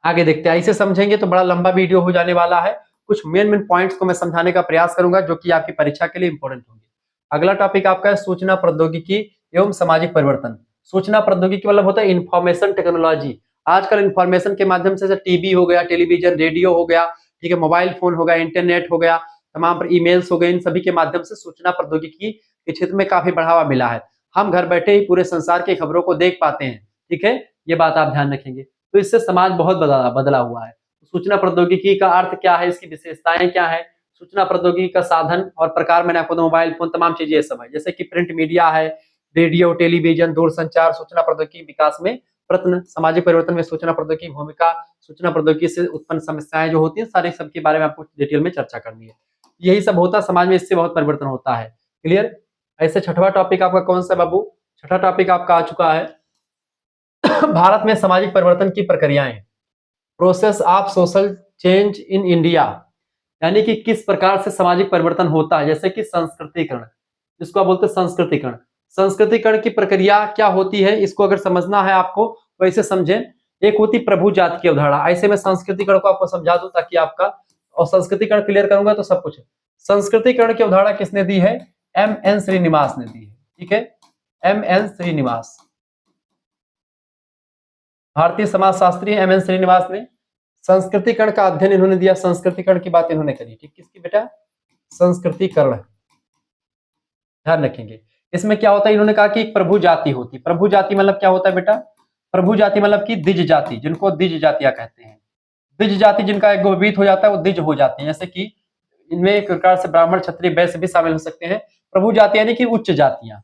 आगे देखते हैं, ऐसे समझेंगे तो बड़ा लंबा वीडियो हो जाने वाला है। कुछ मेन पॉइंट्स को मैं समझाने का प्रयास करूंगा जो कि आपकी परीक्षा के लिए इंपॉर्टेंट होंगे। अगला टॉपिक आपका है सूचना प्रौद्योगिकी एवं सामाजिक परिवर्तन। सूचना प्रौद्योगिकी मतलब होता है इंफॉर्मेशन टेक्नोलॉजी। आजकल इंफॉर्मेशन के माध्यम से टीवी हो गया, टेलीविजन, रेडियो हो गया, ठीक है, मोबाइल फोन हो गया, इंटरनेट हो गया, तमाम पर ईमेल्स हो गए, इन सभी के माध्यम से सूचना प्रौद्योगिकी के क्षेत्र में काफी बढ़ावा मिला है। हम घर बैठे ही पूरे संसार की खबरों को देख पाते हैं, ठीक है, ये बात आप ध्यान रखेंगे। तो इससे समाज बहुत बदला हुआ है। सूचना प्रौद्योगिकी का अर्थ क्या है, इसकी विशेषताएं क्या है, सूचना प्रौद्योगिकी का साधन और प्रकार मैंने आपको मोबाइल फोन तमाम चीजें ये सब है, जैसे कि प्रिंट मीडिया है, रेडियो, टेलीविजन, दूरसंचार, सूचना प्रौद्योगिकी विकास में प्रयत्न, सामाजिक परिवर्तन में सूचना प्रौद्योगिकी की भूमिका, सूचना प्रौद्योगिकी से उत्पन्न समस्याएं जो होती हैं, सारे सबके बारे में आपको डिटेल में चर्चा करनी है। यही सब होता है समाज में, इससे बहुत परिवर्तन होता है। क्लियर। ऐसे छठवां टॉपिक आपका कौन सा बाबू, छठा टॉपिक आपका आ चुका है भारत में सामाजिक परिवर्तन की प्रक्रियाएं, process of social change in India, यानी कि किस प्रकार से सामाजिक परिवर्तन होता है। जैसे कि संस्कृतिकरण, जिसको आप बोलते हैं संस्कृतिकरण, संस्कृतिकरण की प्रक्रिया क्या होती है, इसको अगर समझना है आपको तो ऐसे समझें। एक होती प्रभु जाति की अवधारणा, ऐसे में संस्कृतिकरण को आपको समझा दूं ताकि आपका, और संस्कृतिकरण क्लियर करूंगा तो सब कुछ है। संस्कृतिकरण की अवधारणा किसने दी है, M.N. श्रीनिवास ने दी है, ठीक है, M.N. श्रीनिवास, भारतीय समाजशास्त्री M.N. श्रीनिवास ने संस्कृतिकरण का अध्ययन इन्होंने दिया, संस्कृतिकरण की बात इन्होंने करी, ठीक, किसकी बेटा, संस्कृतिकरण, ध्यान रखेंगे। इसमें क्या होता है, इन्होंने कहा कि एक प्रभु जाति होती है। प्रभु जाति मतलब क्या होता है बेटा, प्रभु जाति मतलब कि द्विज जाति, जिनको द्विज जातियां कहते हैं। द्विज जाति जिनका एक विहित हो जाता है वो द्विज हो जाते हैं, जैसे कि इनमें एक प्रकार से ब्राह्मण, क्षत्रिय, वैश्य भी शामिल हो सकते हैं। प्रभु जाति यानी कि उच्च जातियां,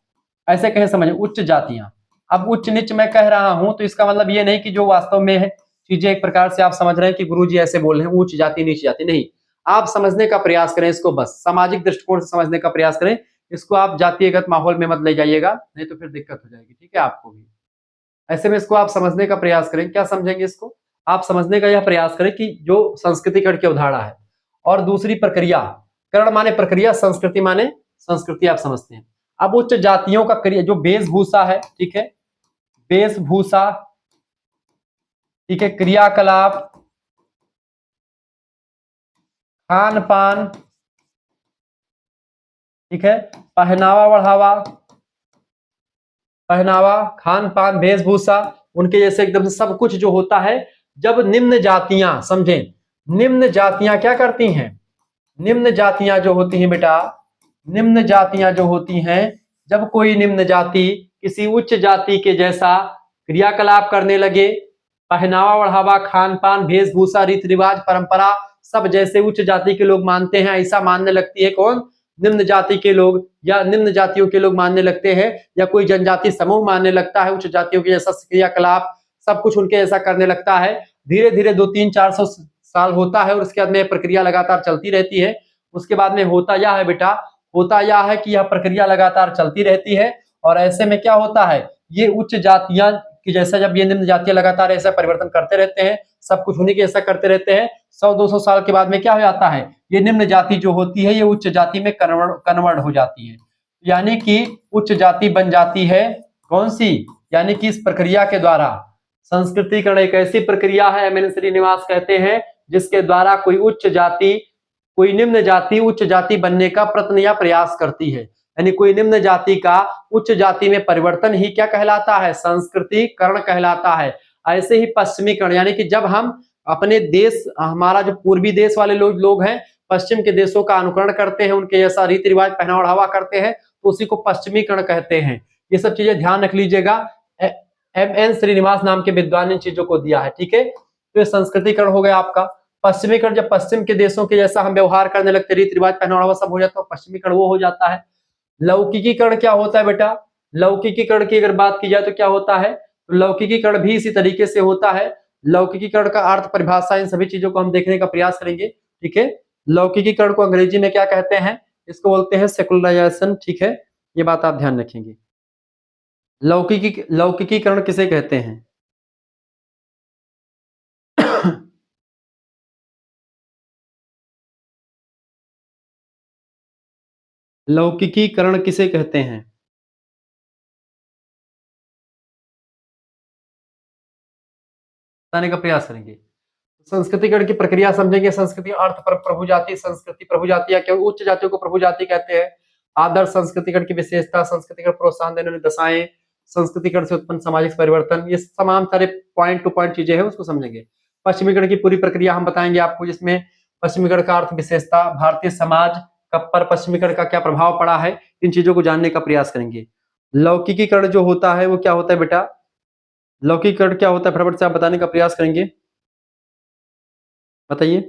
ऐसे कहें समझे, उच्च जातियां। अब उच्च नीच मैं कह रहा हूं तो इसका मतलब ये नहीं कि जो वास्तव में है चीजें एक प्रकार से आप समझ रहे हैं कि गुरुजी ऐसे बोल रहे हैं उच्च जाति नीच जाति, नहीं, आप समझने का प्रयास करें इसको, बस सामाजिक दृष्टिकोण से समझने का प्रयास करें इसको, आप जातिगत माहौल में मत ले जाइएगा, नहीं तो फिर दिक्कत हो जाएगी, ठीक है, आपको भी। ऐसे में इसको आप समझने का प्रयास करें, क्या समझेंगे इसको, आप समझने का यह प्रयास करें कि जो संस्कृतिकरण की अवधारणा है, और दूसरी प्रक्रिया, करण माने प्रक्रिया, संस्कृति माने संस्कृति, आप समझते हैं। अब उच्च जातियों का क्रिया जो वेशभूषा है, ठीक है, वेशभूषा, ठीक है, क्रियाकलाप, खान पान, ठीक है, पहनावा बढ़ावा, पहनावा, खान पान, वेशभूषा, उनके जैसे एकदम से सब कुछ जो होता है। जब निम्न जातियां, समझें, निम्न जातियां क्या करती हैं, निम्न जातियां जो होती हैं बेटा, निम्न जातियां जो होती हैं, जब कोई निम्न जाति किसी उच्च जाति के जैसा क्रियाकलाप करने लगे, पहनावा बढ़ावा, खान पान, वेशभूषा, रीति रिवाज, परंपरा सब जैसे उच्च जाति के लोग मानते हैं, ऐसा मानने लगती है कौन, निम्न जाति के लोग, या निम्न जातियों के लोग मानने लगते हैं, या कोई जनजाति समूह मानने लगता है उच्च जातियों के जैसा क्रियाकलाप सब कुछ उनके जैसा करने लगता है। धीरे धीरे 200-300-400 साल होता है और उसके बाद में प्रक्रिया लगातार चलती रहती है। उसके बाद में होता यह है बेटा होता यह है कि यह प्रक्रिया लगातार चलती रहती है और ऐसे में क्या होता है, ये उच्च जातियां कि जैसा जब ये निम्न जातियां लगातार ऐसा परिवर्तन करते रहते हैं, सब कुछ उन्हीं के ऐसा करते रहते हैं, 100-200 साल के बाद में क्या हो जाता है, ये निम्न जाति जो होती है ये उच्च जाति में कन्वर्ट हो जाती है, यानी कि उच्च जाति बन जाती है। कौन सी? यानी कि इस प्रक्रिया के द्वारा, संस्कृतिकरण एक ऐसी प्रक्रिया है, एम एन श्रीनिवास कहते हैं, जिसके द्वारा कोई उच्च जाति, कोई निम्न जाति उच्च जाति बनने का प्रयत्न या प्रयास करती है। यानी कोई निम्न जाति का उच्च जाति में परिवर्तन ही क्या कहलाता है? संस्कृतिकरण कहलाता है। ऐसे ही पश्चिमीकरण, यानी कि जब हम अपने देश, हमारा जो पूर्वी देश वाले लोग हैं, पश्चिम के देशों का अनुकरण करते हैं, उनके जैसा रीति रिवाज पहनावा ओढ़ावा करते हैं, तो उसी को पश्चिमीकरण कहते हैं। ये सब चीजें ध्यान रख लीजिएगा, एम एन श्रीनिवास नाम के विद्वान ने इन चीजों को दिया है, ठीक है। तो ये संस्कृतिकरण हो गया आपका। पश्चिमीकरण, जब पश्चिम के देशों के जैसा हम व्यवहार करने लगते, रीति रिवाज पहनावा ओढ़ावा सब हो जाता है, पश्चिमीकरण वो हो जाता है। लौकिकीकरण क्या होता है बेटा? लौकिकीकरण की अगर बात की जाए तो क्या होता है, तो लौकिकीकरण भी इसी तरीके से होता है। लौकिकीकरण का अर्थ, परिभाषा, इन सभी चीजों को हम देखने का प्रयास करेंगे, ठीक है। लौकिकीकरण को अंग्रेजी में क्या कहते हैं? इसको बोलते हैं सेकुलराइजेशन, ठीक है, ये बात आप ध्यान रखेंगे। लौकिकीकरण किसे कहते हैं? लौकिकीकरण किसे कहते हैं? बताने का प्रयास करेंगे। संस्कृतिकरण की प्रक्रिया समझेंगे। संस्कृति अर्थ पर प्रभु जाति, संस्कृति प्रभु जाति या केवल उच्च जातियों को प्रभु जाति कहते हैं। आदर्श संस्कृतिकरण की विशेषता, संस्कृतिकरण प्रोत्साहन देने वाली दशाएं, संस्कृतिकरण से उत्पन्न सामाजिक परिवर्तन, ये तमाम सारे पॉइंट टू पॉइंट चीजें हैं, उसको समझेंगे। पश्चिमीकरण की पूरी प्रक्रिया हम बताएंगे आपको, जिसमें पश्चिमीकरण का अर्थ, विशेषता, भारतीय समाज पर पश्चिमीकरण का क्या प्रभाव पड़ा है, इन चीजों को जानने का प्रयास करेंगे। लौकिकीकरण जो होता है वो क्या होता है बेटा? लौकिकीकरण क्या होता है फटाफट से आप बताने का प्रयास करेंगे, बताइए।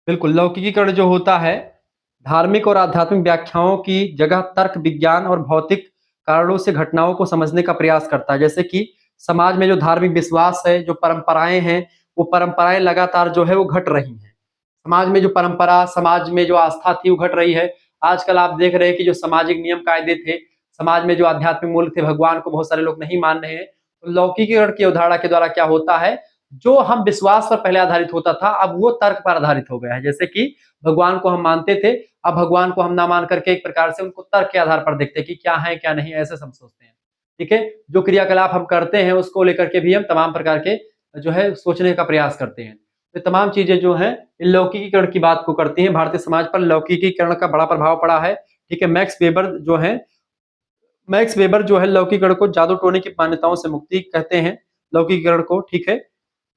बिल्कुल, लौकिकीकरण जो होता है, धार्मिक और आध्यात्मिक व्याख्याओं की जगह तर्क, विज्ञान और भौतिक कारणों से घटनाओं को समझने का प्रयास करता है। जैसे कि समाज में जो धार्मिक विश्वास है, जो परंपराएं हैं, वो परंपराएं लगातार जो है वो घट रही हैं। समाज में जो परंपरा, समाज में जो आस्था थी वो घट रही है। आजकल आप देख रहे हैं कि जो सामाजिक नियम कायदे थे, समाज में जो आध्यात्मिक मूल्य थे, भगवान को बहुत सारे लोग नहीं मान रहे हैं। तो लौकिकीकरण की अवधारणा के द्वारा क्या होता है, जो हम विश्वास पर पहले आधारित होता था, अब वो तर्क पर आधारित हो गया है। जैसे कि भगवान को हम मानते थे, अब भगवान को हम ना मान करके एक प्रकार से उनको तर्क के आधार पर देखते हैं कि क्या है क्या नहीं, ऐसे सब सोचते हैं, ठीक है। जो क्रियाकलाप हम करते हैं उसको लेकर के भी हम तमाम प्रकार के जो है सोचने का प्रयास करते हैं। तो तमाम चीजें जो है लौकिकीकरण की बात को करती हैं। भारतीय समाज पर लौकिकीकरण का बड़ा प्रभाव पड़ा है, ठीक है। मैक्स वेबर जो है लौकिकीकरण को जादू टोने की मान्यताओं से मुक्ति कहते हैं, लौकिकीकरण को, ठीक है।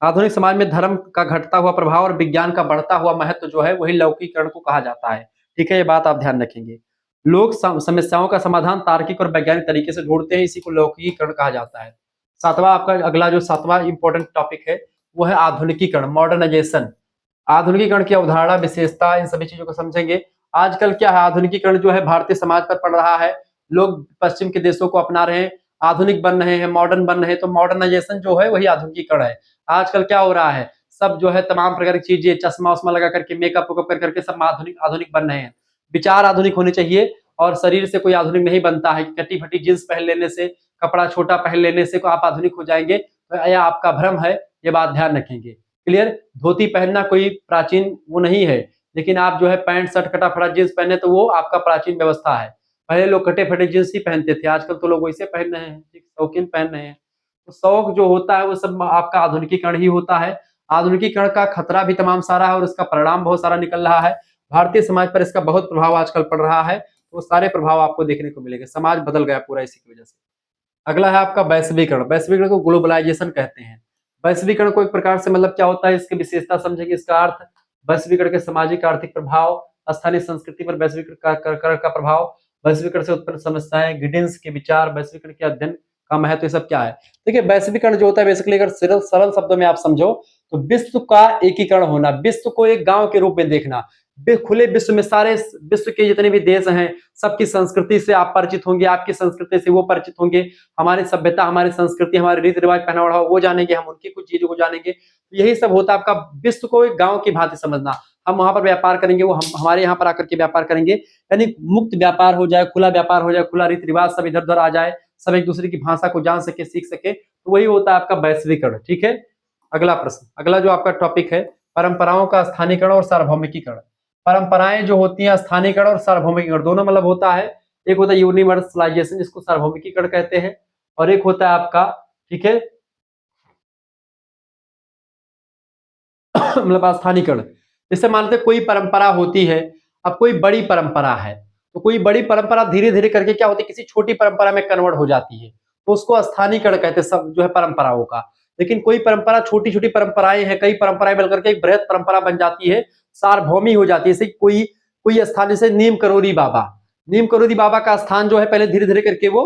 आधुनिक समाज में धर्म का घटता हुआ प्रभाव और विज्ञान का बढ़ता हुआ महत्व जो है वही लौकिकीकरण को कहा जाता है, ठीक है। ये बात आप ध्यान रखेंगे। लोग समस्याओं का समाधान तार्किक और वैज्ञानिक तरीके से ढूंढते हैं, इसी को लौकिकीकरण कहा जाता है। सातवां आपका अगला जो सातवां इंपॉर्टेंट टॉपिक है वो है आधुनिकीकरण, मॉडर्नाइजेशन। आधुनिकीकरण की अवधारणा, विशेषता, इन सभी चीजों को समझेंगे। आजकल क्या है, आधुनिकीकरण जो है भारतीय समाज पर पड़ रहा है। लोग पश्चिम के देशों को अपना रहे हैं, आधुनिक बन रहे हैं, मॉडर्न बन रहे हैं। तो मॉडर्नाइजेशन जो है वही आधुनिकीकरण है। आजकल क्या हो रहा है, सब जो है तमाम प्रकार की चीजें, चश्मा उश्मा लगा करके, मेकअप वेकअप कर करके सब आधुनिक आधुनिक बन रहे हैं। विचार आधुनिक होने चाहिए और शरीर से कोई आधुनिक नहीं बनता है। कटी फटी जींस पहन लेने से, कपड़ा छोटा पहन लेने से को आप आधुनिक हो जाएंगे, तो यह आपका भ्रम है, ये बात ध्यान रखेंगे। क्लियर? धोती पहनना कोई प्राचीन वो नहीं है, लेकिन आप जो है पैंट शर्ट कटा फटा जींस पहने तो वो आपका प्राचीन व्यवस्था है। पहले लोग कटे फटे जींस ही पहनते थे, आजकल तो लोग वैसे पहन रहे हैं, शौकीन पहन रहे हैं। तो शौक जो होता है वो सब आपका आधुनिकीकरण ही होता है। आधुनिकीकरण का खतरा भी तमाम सारा है और इसका परिणाम बहुत सारा निकल रहा है। भारतीय समाज पर इसका बहुत प्रभाव आजकल पड़ रहा है, तो सारे प्रभाव आपको देखने को मिलेंगे। समाज बदल गया पूरा इसी की वजह से। अगला है आपका वैश्वीकरण। वैश्वीकरण को ग्लोबलाइजेशन कहते हैं। वैश्वीकरण को एक प्रकार से मतलब क्या होता है, इसकी विशेषता समझेंगे, इसका अर्थ, वैश्वीकरण के सामाजिक आर्थिक प्रभाव, स्थानीय संस्कृति पर वैश्वीकरण का प्रभाव, वैश्वीकरण से उत्पन्न समस्याएं, गिडिंस के विचार, वैश्वीकरण के अध्ययन का महत्व, ये सब क्या है। देखिए वैश्वीकरण जो होता है बेसिकली अगर सरल शब्दों में आप समझो तो विश्व का एकीकरण होना, विश्व को एक गांव के रूप में देखना। खुले विश्व में सारे विश्व के जितने भी देश हैं सबकी संस्कृति से आप परिचित होंगे, आपकी संस्कृति से वो परिचित होंगे, हमारी सभ्यता, हमारी संस्कृति, हमारे रीति रिवाज, पहनावा वो जानेंगे, हम उनकी कुछ चीजों को जानेंगे। यही सब होता है आपका विश्व को एक गांव की भांति समझना। हम वहां पर व्यापार करेंगे, वो हम हमारे यहाँ पर आकर के व्यापार करेंगे, यानी मुक्त व्यापार हो जाए, खुला व्यापार हो जाए, खुला रीति रिवाज सब इधर उधर आ जाए, सब एक दूसरे की भाषा को जान सके, सीख सके, तो वही होता है आपका वैश्वीकरण। ठीक है, अगला प्रश्न, अगला जो आपका टॉपिक है, परंपराओं का स्थानीयकरण और सार्वभौमिकीकरण। परंपराएं जो होती हैं स्थानीयकरण और सार्वभौमिकीकरण दोनों मतलब होता है, एक होता है यूनिवर्सलाइजेशन जिसको सार्वभौमिकीकरण कहते हैं, और एक होता है आपका, ठीक है, मतलब स्थानीयकरण। जैसे मानते कोई परंपरा होती है, अब कोई बड़ी परंपरा है, तो कोई बड़ी परंपरा धीरे धीरे करके क्या होती है किसी छोटी परंपरा में कन्वर्ट हो जाती है, तो उसको स्थानीयकरण कहते हैं, सब जो है परंपराओं का। लेकिन कोई परंपरा छोटी छोटी परंपराएं हैं, कई परंपराएं मिलकर के एक बृहद परंपरा बन जाती है, सार्वभौमी हो जाती है। जैसे कोई कोई स्थान, जैसे नीम करोली बाबा, नीम करोली बाबा का स्थान जो है पहले धीरे धीरे करके वो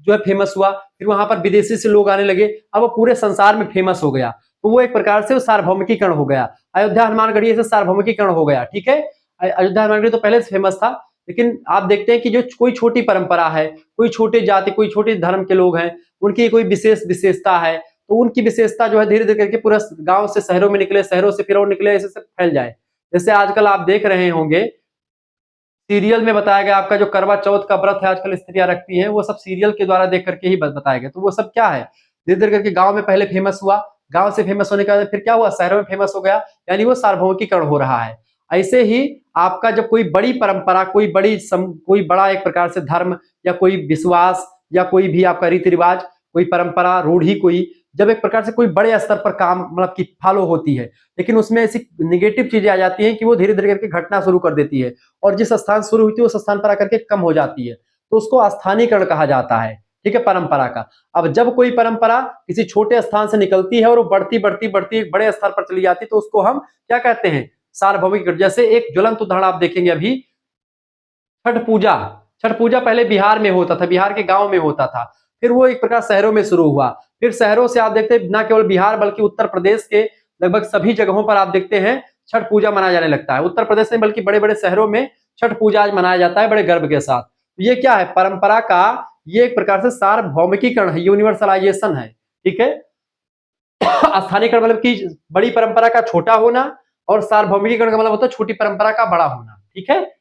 जो है फेमस हुआ, फिर वहां पर विदेशी से लोग आने लगे, अब वो पूरे संसार में फेमस हो गया, तो वो एक प्रकार से सार्वभौमिकीकरण हो गया। अयोध्या हनुमानगढ़ी से सार्वभौमिकीकरण हो गया। ठीक है, अयोध्या हनुमानगढ़ी तो पहले से फेमस था, लेकिन आप देखते हैं कि जो कोई छोटी परंपरा है, कोई छोटे जाति, कोई छोटे धर्म के लोग हैं, उनकी कोई विशेष विशेषता है, तो उनकी विशेषता जो है धीरे धीरे करके पूरा गांव से शहरों में निकले, शहरों से फिर और निकले, ऐसे सब फैल जाए। जैसे आजकल आप देख रहे होंगे सीरियल में बताया गया, आपका जो करवा चौथ का व्रत है आजकल स्त्रियां रखती हैं, वो सब सीरियल के द्वारा देख करके ही बताया गया। तो वो सब क्या है, धीरे धीरे करके गांव में पहले फेमस हुआ, गांव से फेमस होने के बाद फिर क्या हुआ, शहरों में फेमस हो गया, यानी वो सार्वभौमिकीकरण हो रहा है। ऐसे ही आपका जब कोई बड़ी परंपरा, कोई बड़ा एक प्रकार से धर्म या कोई विश्वास या कोई भी आपका रीति रिवाज, कोई परंपरा रूढ़ी, कोई जब एक प्रकार से कोई बड़े स्तर पर काम मतलब की फॉलो होती है, लेकिन उसमें ऐसी निगेटिव चीजें आ जाती हैं कि वो धीरे धीरे करके घटना शुरू कर देती है, और जिस स्थान शुरू हुई थी उस स्थान पर आकर के कम हो जाती है, तो उसको स्थानीयकरण कहा जाता है। ठीक है, परंपरा का। अब जब कोई परंपरा किसी छोटे स्थान से निकलती है और वो बढ़ती बढ़ती बढ़ती एक बड़े स्तर पर चली जाती है, तो उसको हम क्या कहते हैं, सार्वभौमिक। जैसे एक ज्वलंत उदाहरण आप देखेंगे अभी, छठ पूजा। छठ पूजा पहले बिहार में होता था, बिहार के गांव में होता था, फिर वो एक प्रकार शहरों में शुरू हुआ, फिर शहरों से आप देखते हैं न केवल बिहार बल्कि उत्तर प्रदेश के लगभग सभी जगहों पर आप देखते हैं छठ पूजा मनाया जाने लगता है। उत्तर प्रदेश में बल्कि बड़े बड़े शहरों में छठ पूजा आज मनाया जाता है बड़े गर्व के साथ। ये क्या है, परंपरा का ये एक प्रकार से सार्वभौमिकीकरण है, यूनिवर्सलाइजेशन है। ठीक है, स्थानीयकरण मतलब कि बड़ी परंपरा का छोटा होना, और सार्वभौमिकीकरण का मतलब होता है छोटी परंपरा का बड़ा होना। ठीक है,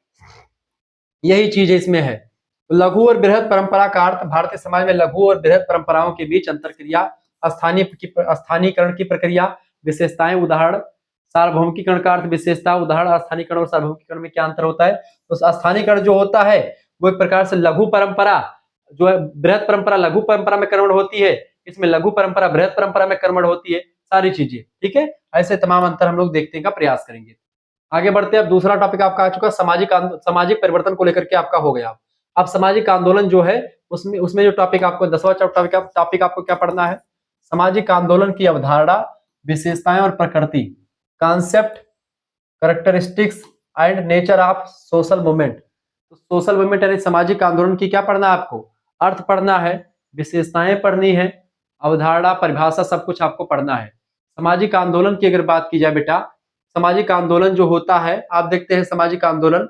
यही चीज इसमें है। लघु और बृहद परंपरा का अर्थ, भारतीय समाज में लघु और बृहद परंपराओं के बीच अंतरक्रिया, स्थानीयकरण की प्रक्रिया, विशेषताएं, उदाहरण। सार्वभौमिकीकरण का अर्थ विशेषता, उदाहरण। स्थानीयकरण और सार्वभौमिकीकरण में क्या अंतर होता है, तो स्थानीयकरण जो होता है वो एक प्रकार से लघु परंपरा जो है बृहद परंपरा लघु परंपरा में कन्वर्ट होती है, इसमें लघु परंपरा बृहद परंपरा में कन्वर्ट होती है, सारी चीजें। ठीक है, ऐसे तमाम अंतर हम लोग देखने का प्रयास करेंगे। आगे बढ़ते हैं, अब दूसरा टॉपिक आपका आ चुका है सामाजिक परिवर्तन को लेकर के आपका हो गया। अब सामाजिक आंदोलन जो है उसमें उसमें जो टॉपिक आपको 10वां टॉपिक आपको क्या पढ़ना है, सामाजिक आंदोलन की अवधारणा, विशेषताएं और प्रकृति, concept, characteristics and nature of social movement. तो सोशल मूवमेंट यानी सामाजिक आंदोलन की क्या पढ़ना है आपको, अर्थ पढ़ना है, विशेषताएं पढ़नी है, अवधारणा, परिभाषा, सब कुछ आपको पढ़ना है। सामाजिक आंदोलन की अगर बात की जाए बेटा, सामाजिक आंदोलन जो होता है आप देखते हैं, सामाजिक आंदोलन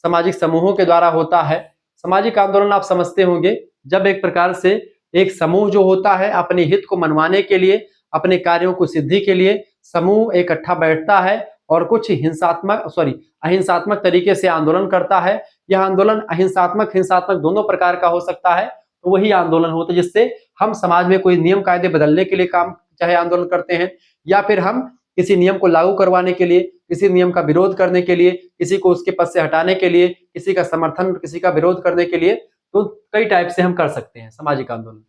सामाजिक समूहों के द्वारा होता है। सामाजिक आंदोलन आप समझते होंगे, जब एक प्रकार से एक समूह जो होता है अपने हित को मनवाने के लिए, अपने कार्यों को सिद्धि के लिए समूह इकट्ठा बैठता है और कुछ अहिंसात्मक तरीके से आंदोलन करता है। यह आंदोलन अहिंसात्मक हिंसात्मक दोनों प्रकार का हो सकता है, तो वही आंदोलन होता है जिससे हम समाज में कोई नियम कायदे बदलने के लिए काम चाहे आंदोलन करते हैं, या फिर हम किसी नियम को लागू करवाने के लिए, किसी नियम का विरोध करने के लिए, किसी को उसके पद से हटाने के लिए, किसी का समर्थन, किसी का विरोध करने के लिए, तो कई टाइप से हम कर सकते हैं सामाजिक आंदोलन।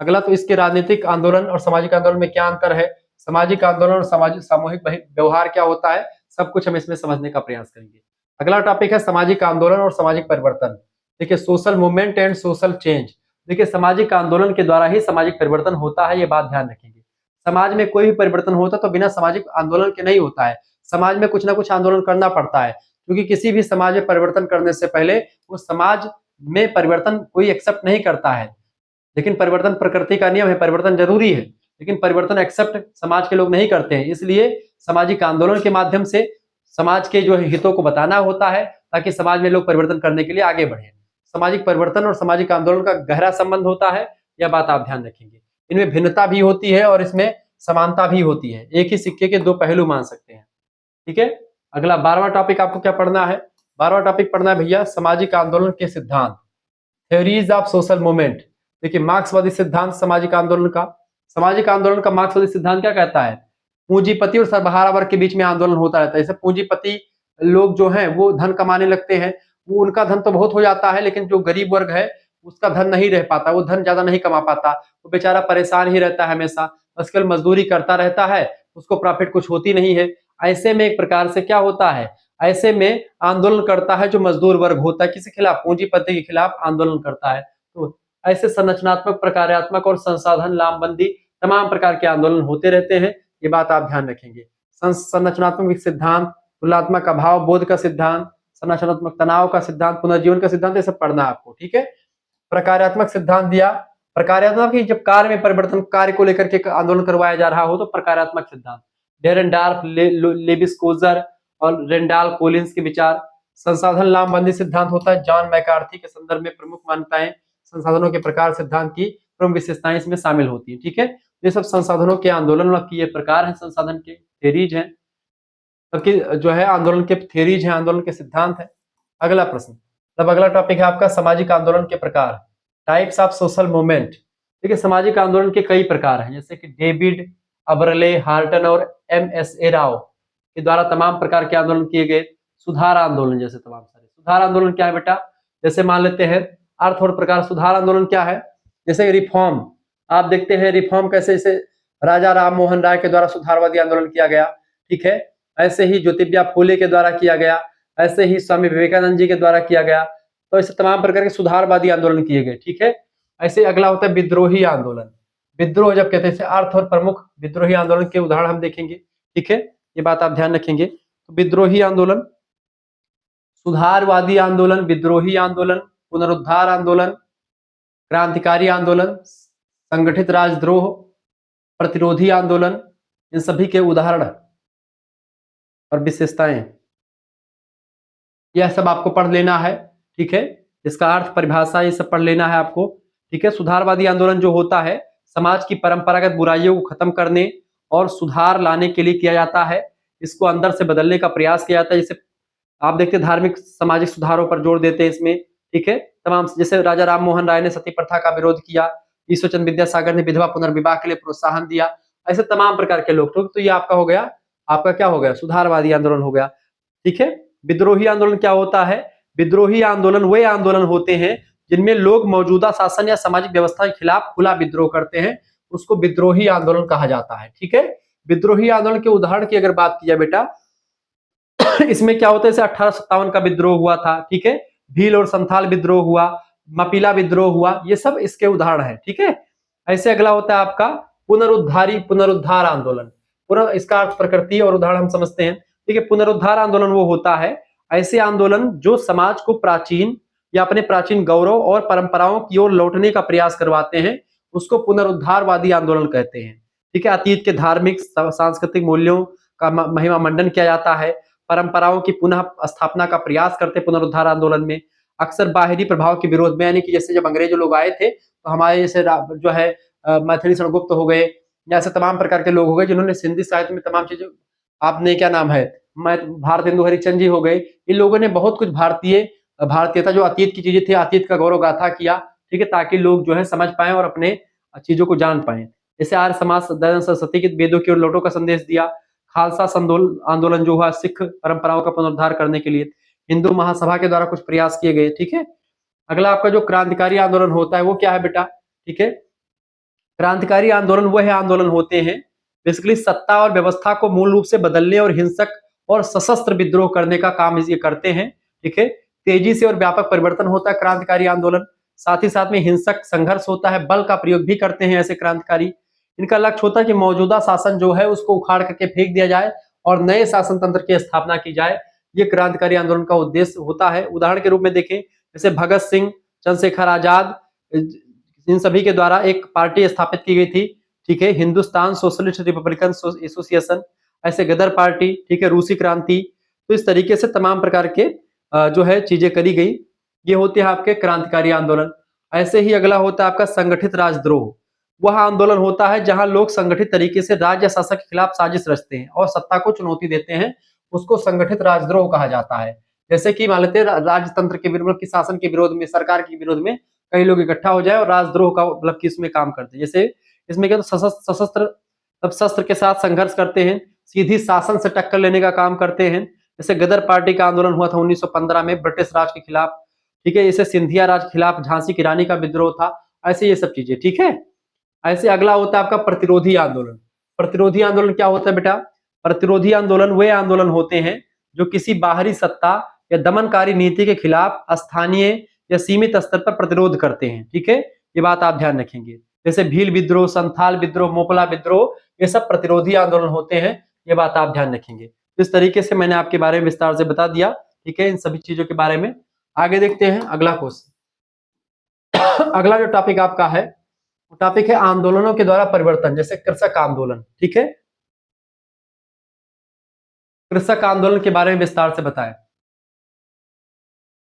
अगला, तो इसके राजनीतिक आंदोलन और सामाजिक आंदोलन में क्या अंतर है, सामाजिक आंदोलन और सामूहिक व्यवहार क्या होता है, सब कुछ हम इसमें समझने का प्रयास करेंगे। अगला टॉपिक है सामाजिक आंदोलन और सामाजिक परिवर्तन। देखिए, social movement and social change. देखिए, सामाजिक आंदोलन के द्वारा ही सामाजिक परिवर्तन होता है, ये बात ध्यान रखेंगे। समाज में कोई भी परिवर्तन होता तो बिना सामाजिक आंदोलन के नहीं होता है, समाज में कुछ ना कुछ आंदोलन करना पड़ता है, क्योंकि किसी भी समाज में परिवर्तन करने से पहले उस समाज में परिवर्तन कोई एक्सेप्ट नहीं करता है। लेकिन परिवर्तन प्रकृति का नियम है, परिवर्तन जरूरी है, लेकिन परिवर्तन एक्सेप्ट समाज के लोग नहीं करते हैं, इसलिए सामाजिक आंदोलन के माध्यम से समाज के जो हितों को बताना होता है ताकि समाज में लोग परिवर्तन करने के लिए आगे बढ़े। सामाजिक परिवर्तन और सामाजिक आंदोलन का गहरा संबंध होता है, यह बात आप ध्यान रखेंगे। इनमें भिन्नता भी होती है और इसमें समानता भी होती है, एक ही सिक्के के दो पहलू मान सकते हैं। ठीक है, अगला 12वां टॉपिक आपको क्या पढ़ना है? 12वां टॉपिक पढ़ना है भैया सामाजिक आंदोलन के सिद्धांत, थ्योरीज ऑफ सोशल मूवमेंट। देखिए मार्क्सवादी सिद्धांत सामाजिक आंदोलन का, सामाजिक आंदोलन का मार्क्सवादी सिद्धांत क्या कहता है? पूंजीपति और सर्वहारा वर्ग के बीच में आंदोलन होता रहता है। जैसे पूंजीपति लोग जो हैं वो धन कमाने लगते हैं, वो उनका धन तो बहुत हो जाता है, लेकिन जो गरीब वर्ग है उसका धन नहीं रह पाता, वो धन ज्यादा नहीं कमा पाता, वो बेचारा परेशान ही रहता है हमेशा, बस केवल मजदूरी करता रहता है, उसको प्रॉफिट कुछ होती नहीं है। ऐसे में एक प्रकार से क्या होता है, ऐसे में आंदोलन करता है जो मजदूर वर्ग होता है, किसी खिलाफ? पूंजीपति के खिलाफ आंदोलन करता है। तो ऐसे संरचनात्मक, प्रकार्यात्मक और संसाधन लामबंदी तमाम प्रकार के आंदोलन होते रहते हैं, ये बात आप ध्यान रखेंगे। संरचनात्मक सिद्धांत, तुलनात्मक अभाव बोध का सिद्धांत, संरचनात्मक तनाव का सिद्धांत, पुनर्जीवन का सिद्धांत, ये सब पढ़ना आपको। ठीक है, प्रकार्यात्मक सिद्धांत दिया, प्रकार्यात्मक जब कार्य में परिवर्तन, कार्य को लेकर के आंदोलन करवाया जा रहा हो तो प्रकार्यात्मक सिद्धांत, डेरेनडार्फ, लेविस कोजर और रेंडाल कोलिंस के विचार। संसाधन लामबंदी सिद्धांत होता है जॉन मैकार्थी के संदर्भ में प्रमुख मान्यताएं, संसाधनों के प्रकार सिद्धांत की प्रमुख विशेषताएं इसमें शामिल होती है। ठीक है, ये सब संसाधनों के आंदोलन की ये प्रकार है, संसाधन के थ्योरीज हैं, सबकी जो है आंदोलन के थ्योरीज हैं, आंदोलन के सिद्धांत है। अगला प्रश्न, तब अगला टॉपिक है आपका सामाजिक आंदोलन के प्रकार, टाइप्स ऑफ सोशल मूवमेंट। देखिए सामाजिक आंदोलन के कई प्रकार हैं, जैसे कि डेविड अबरले, हार्टन और MSA राव के द्वारा तमाम प्रकार के आंदोलन किए गए। सुधार आंदोलन जैसे तमाम सारे। सुधार आंदोलन क्या है बेटा? जैसे मान लेते हैं अर्थ और प्रकार। सुधार आंदोलन क्या है? जैसे रिफॉर्म, आप देखते हैं रिफॉर्म कैसे, जैसे राजा राम मोहन राय के द्वारा सुधारवादी आंदोलन किया गया। ठीक है, ऐसे ही ज्योतिबा फूले के द्वारा किया गया, ऐसे ही स्वामी विवेकानंद जी के द्वारा किया गया। तो ऐसे तमाम प्रकार के सुधारवादी आंदोलन किए गए। ठीक है, ऐसे अगला होता है विद्रोही आंदोलन। विद्रोह जब कहते हैं अर्थ और प्रमुख विद्रोही आंदोलन के उदाहरण हम देखेंगे। ठीक है, ये बात आप ध्यान रखेंगे। तो विद्रोही आंदोलन, सुधारवादी आंदोलन, विद्रोही आंदोलन, पुनरुद्धार आंदोलन, क्रांतिकारी आंदोलन, संगठित राजद्रोह, प्रतिरोधी आंदोलन, इन सभी के उदाहरण और विशेषताएं, यह सब आपको पढ़ लेना है। ठीक है, इसका अर्थ, परिभाषा, ये सब पढ़ लेना है आपको। ठीक है, सुधारवादी आंदोलन जो होता है समाज की परंपरागत बुराइयों को खत्म करने और सुधार लाने के लिए किया जाता है, इसको अंदर से बदलने का प्रयास किया जाता है। जैसे आप देखते हैं धार्मिक सामाजिक सुधारों पर जोर देते हैं इसमें। ठीक है, तमाम, जैसे राजा राम मोहन राय ने सती प्रथा का विरोध किया, ईश्वरचंद विद्यासागर ने विधवा पुनर्विवाह के लिए प्रोत्साहन दिया, ऐसे तमाम प्रकार के लोग। तो ये आपका हो गया, आपका क्या हो गया? सुधारवादी आंदोलन हो गया। ठीक है, विद्रोही आंदोलन क्या होता है? विद्रोही आंदोलन वे आंदोलन होते हैं जिनमें लोग मौजूदा शासन या सामाजिक व्यवस्था के खिलाफ खुला विद्रोह करते हैं, उसको विद्रोही आंदोलन कहा जाता है। ठीक है, विद्रोही आंदोलन के उदाहरण की अगर बात की जाए बेटा, इसमें क्या होता है, जैसे 1857 का विद्रोह हुआ था। ठीक है, भील और संथाल विद्रोह हुआ, मपीला विद्रोह हुआ, ये सब इसके उदाहरण है। ठीक है, ऐसे अगला होता है आपका पुनरुद्धार आंदोलन। इसका अर्थ, प्रकृति और उदाहरण हम समझते हैं। ठीक है, पुनरुद्धार आंदोलन वो होता है, ऐसे आंदोलन जो समाज को प्राचीन या अपने प्राचीन गौरव और परंपराओं की ओर लौटने का प्रयास करवाते हैं, उसको पुनरुद्धारवादी आंदोलन कहते हैं। ठीक है, अतीत के धार्मिक सांस्कृतिक मूल्यों का महिमा मंडन किया जाता है, परंपराओं की पुनः स्थापना का प्रयास करते हैं पुनरुद्धार आंदोलन में, अक्सर बाहरी प्रभाव के विरोध में, यानी कि जैसे जब अंग्रेज लोग आए थे तो हमारे जैसे जो है मैथिली शरण गुप्त हो गए, या ऐसे तमाम प्रकार के लोग हो गए जिन्होंने सिंधी साहित्य में तमाम चीजें, आपने क्या नाम है, भारत हिंदू हरिचंद जी हो गए, इन लोगों ने बहुत कुछ भारतीयता जो अतीत की चीजें थी, अतीत का गौरव गाथा किया। ठीक है, ताकि लोग जो है समझ पाए और अपने चीजों को जान पाए। जैसे आर्य समाज दयानंद सरस्वती के वेदों की ओर लौटो का संदेश दिया, खालसा आंदोलन जो हुआ सिख परंपराओं का पुनरुद्धार करने के लिए, हिंदू महासभा के द्वारा कुछ प्रयास किए गए। ठीक है, अगला आपका जो क्रांतिकारी आंदोलन होता है वो क्या है बेटा? ठीक है, क्रांतिकारी आंदोलन वह आंदोलन होते हैं बेसिकली सत्ता और व्यवस्था को मूल रूप से बदलने और हिंसक और सशस्त्र विद्रोह करने का काम ये करते हैं। ठीक है, तेजी से और व्यापक परिवर्तन होता है क्रांतिकारी आंदोलन, साथ ही साथ में हिंसक संघर्ष होता है, बल का प्रयोग भी करते हैं ऐसे क्रांतिकारी। इनका लक्ष्य होता है कि मौजूदा शासन जो है उसको उखाड़ करके फेंक दिया जाए और नए शासन तंत्र की स्थापना की जाए, ये क्रांतिकारी आंदोलन का उद्देश्य होता है। उदाहरण के रूप में देखें, जैसे भगत सिंह, चंद्रशेखर आजाद, इन सभी के द्वारा एक पार्टी स्थापित की गई थी। ठीक है, हिंदुस्तान सोशलिस्ट रिपब्लिकन एसोसिएशन, ऐसे गदर पार्टी। ठीक है, रूसी क्रांति, तो इस तरीके से तमाम प्रकार के जो है चीजें करी गई। ये होते हैं आपके क्रांतिकारी आंदोलन। ऐसे ही अगला होता है आपका संगठित राजद्रोह। वह आंदोलन होता है जहां लोग संगठित तरीके से राज्य शासक के खिलाफ साजिश रचते हैं और सत्ता को चुनौती देते हैं, उसको संगठित राजद्रोह कहा जाता है। जैसे कि मान लेते हैं राजतंत्र के विरोध की शासन के विरोध में, सरकार के विरोध में कई लोग इकट्ठा हो जाए और राजद्रोह का मतलब कि इसमें काम करते हैं। जैसे इसमें क्या सशस्त्र तब शस्त्र के साथ संघर्ष करते हैं, सीधी शासन से टक्कर लेने का काम करते हैं। जैसे गदर पार्टी का आंदोलन हुआ था 1915 में ब्रिटिश राज के खिलाफ, ठीक है। जैसे सिंधिया राज के खिलाफ झांसी की रानी का विद्रोह था। ऐसे ये सब चीजें, ठीक है। ऐसे अगला होता है आपका प्रतिरोधी आंदोलन। प्रतिरोधी आंदोलन क्या होता है बेटा? प्रतिरोधी आंदोलन वे आंदोलन होते हैं जो किसी बाहरी सत्ता या दमनकारी नीति के खिलाफ स्थानीय या सीमित स्तर पर प्रतिरोध करते हैं, ठीक है। ये बात आप ध्यान रखेंगे। जैसे भील विद्रोह, संथाल विद्रोह, मोपला विद्रोह, ये सब प्रतिरोधी आंदोलन होते हैं। ये बात आप ध्यान रखेंगे। इस तरीके से मैंने आपके बारे में विस्तार से बता दिया, ठीक है, इन सभी चीजों के बारे में। आगे देखते हैं अगला क्वेश्चन। अगला जो टॉपिक आपका है वो टॉपिक है आंदोलनों के द्वारा परिवर्तन। जैसे कृषक आंदोलन, ठीक है। कृषक आंदोलन के बारे में विस्तार से बताएं।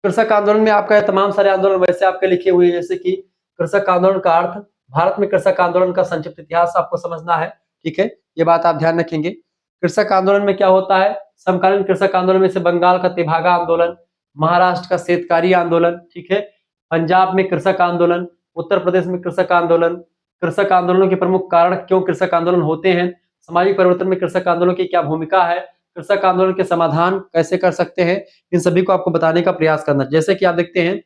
कृषक आंदोलन में आपका तमाम सारे आंदोलन वैसे आपके लिखे हुए हैं। जैसे कि कृषक आंदोलन का अर्थ, भारत में कृषक आंदोलन का संक्षिप्त इतिहास आपको समझना है, ठीक है। ये बात आप ध्यान रखेंगे। कृषक आंदोलन में क्या होता है? समकालीन कृषक आंदोलन में से बंगाल का तेभागा आंदोलन, महाराष्ट्र का शेतकारी आंदोलन, ठीक है, पंजाब में कृषक आंदोलन, उत्तर प्रदेश में कृषक आंदोलन। कृषक आंदोलनों के प्रमुख कारण, क्यों कृषक आंदोलन होते हैं, सामाजिक परिवर्तन में कृषक आंदोलन की क्या भूमिका है, कृषक आंदोलन के समाधान कैसे कर सकते हैं, इन सभी को आपको बताने का प्रयास करना। जैसे कि आप देखते हैं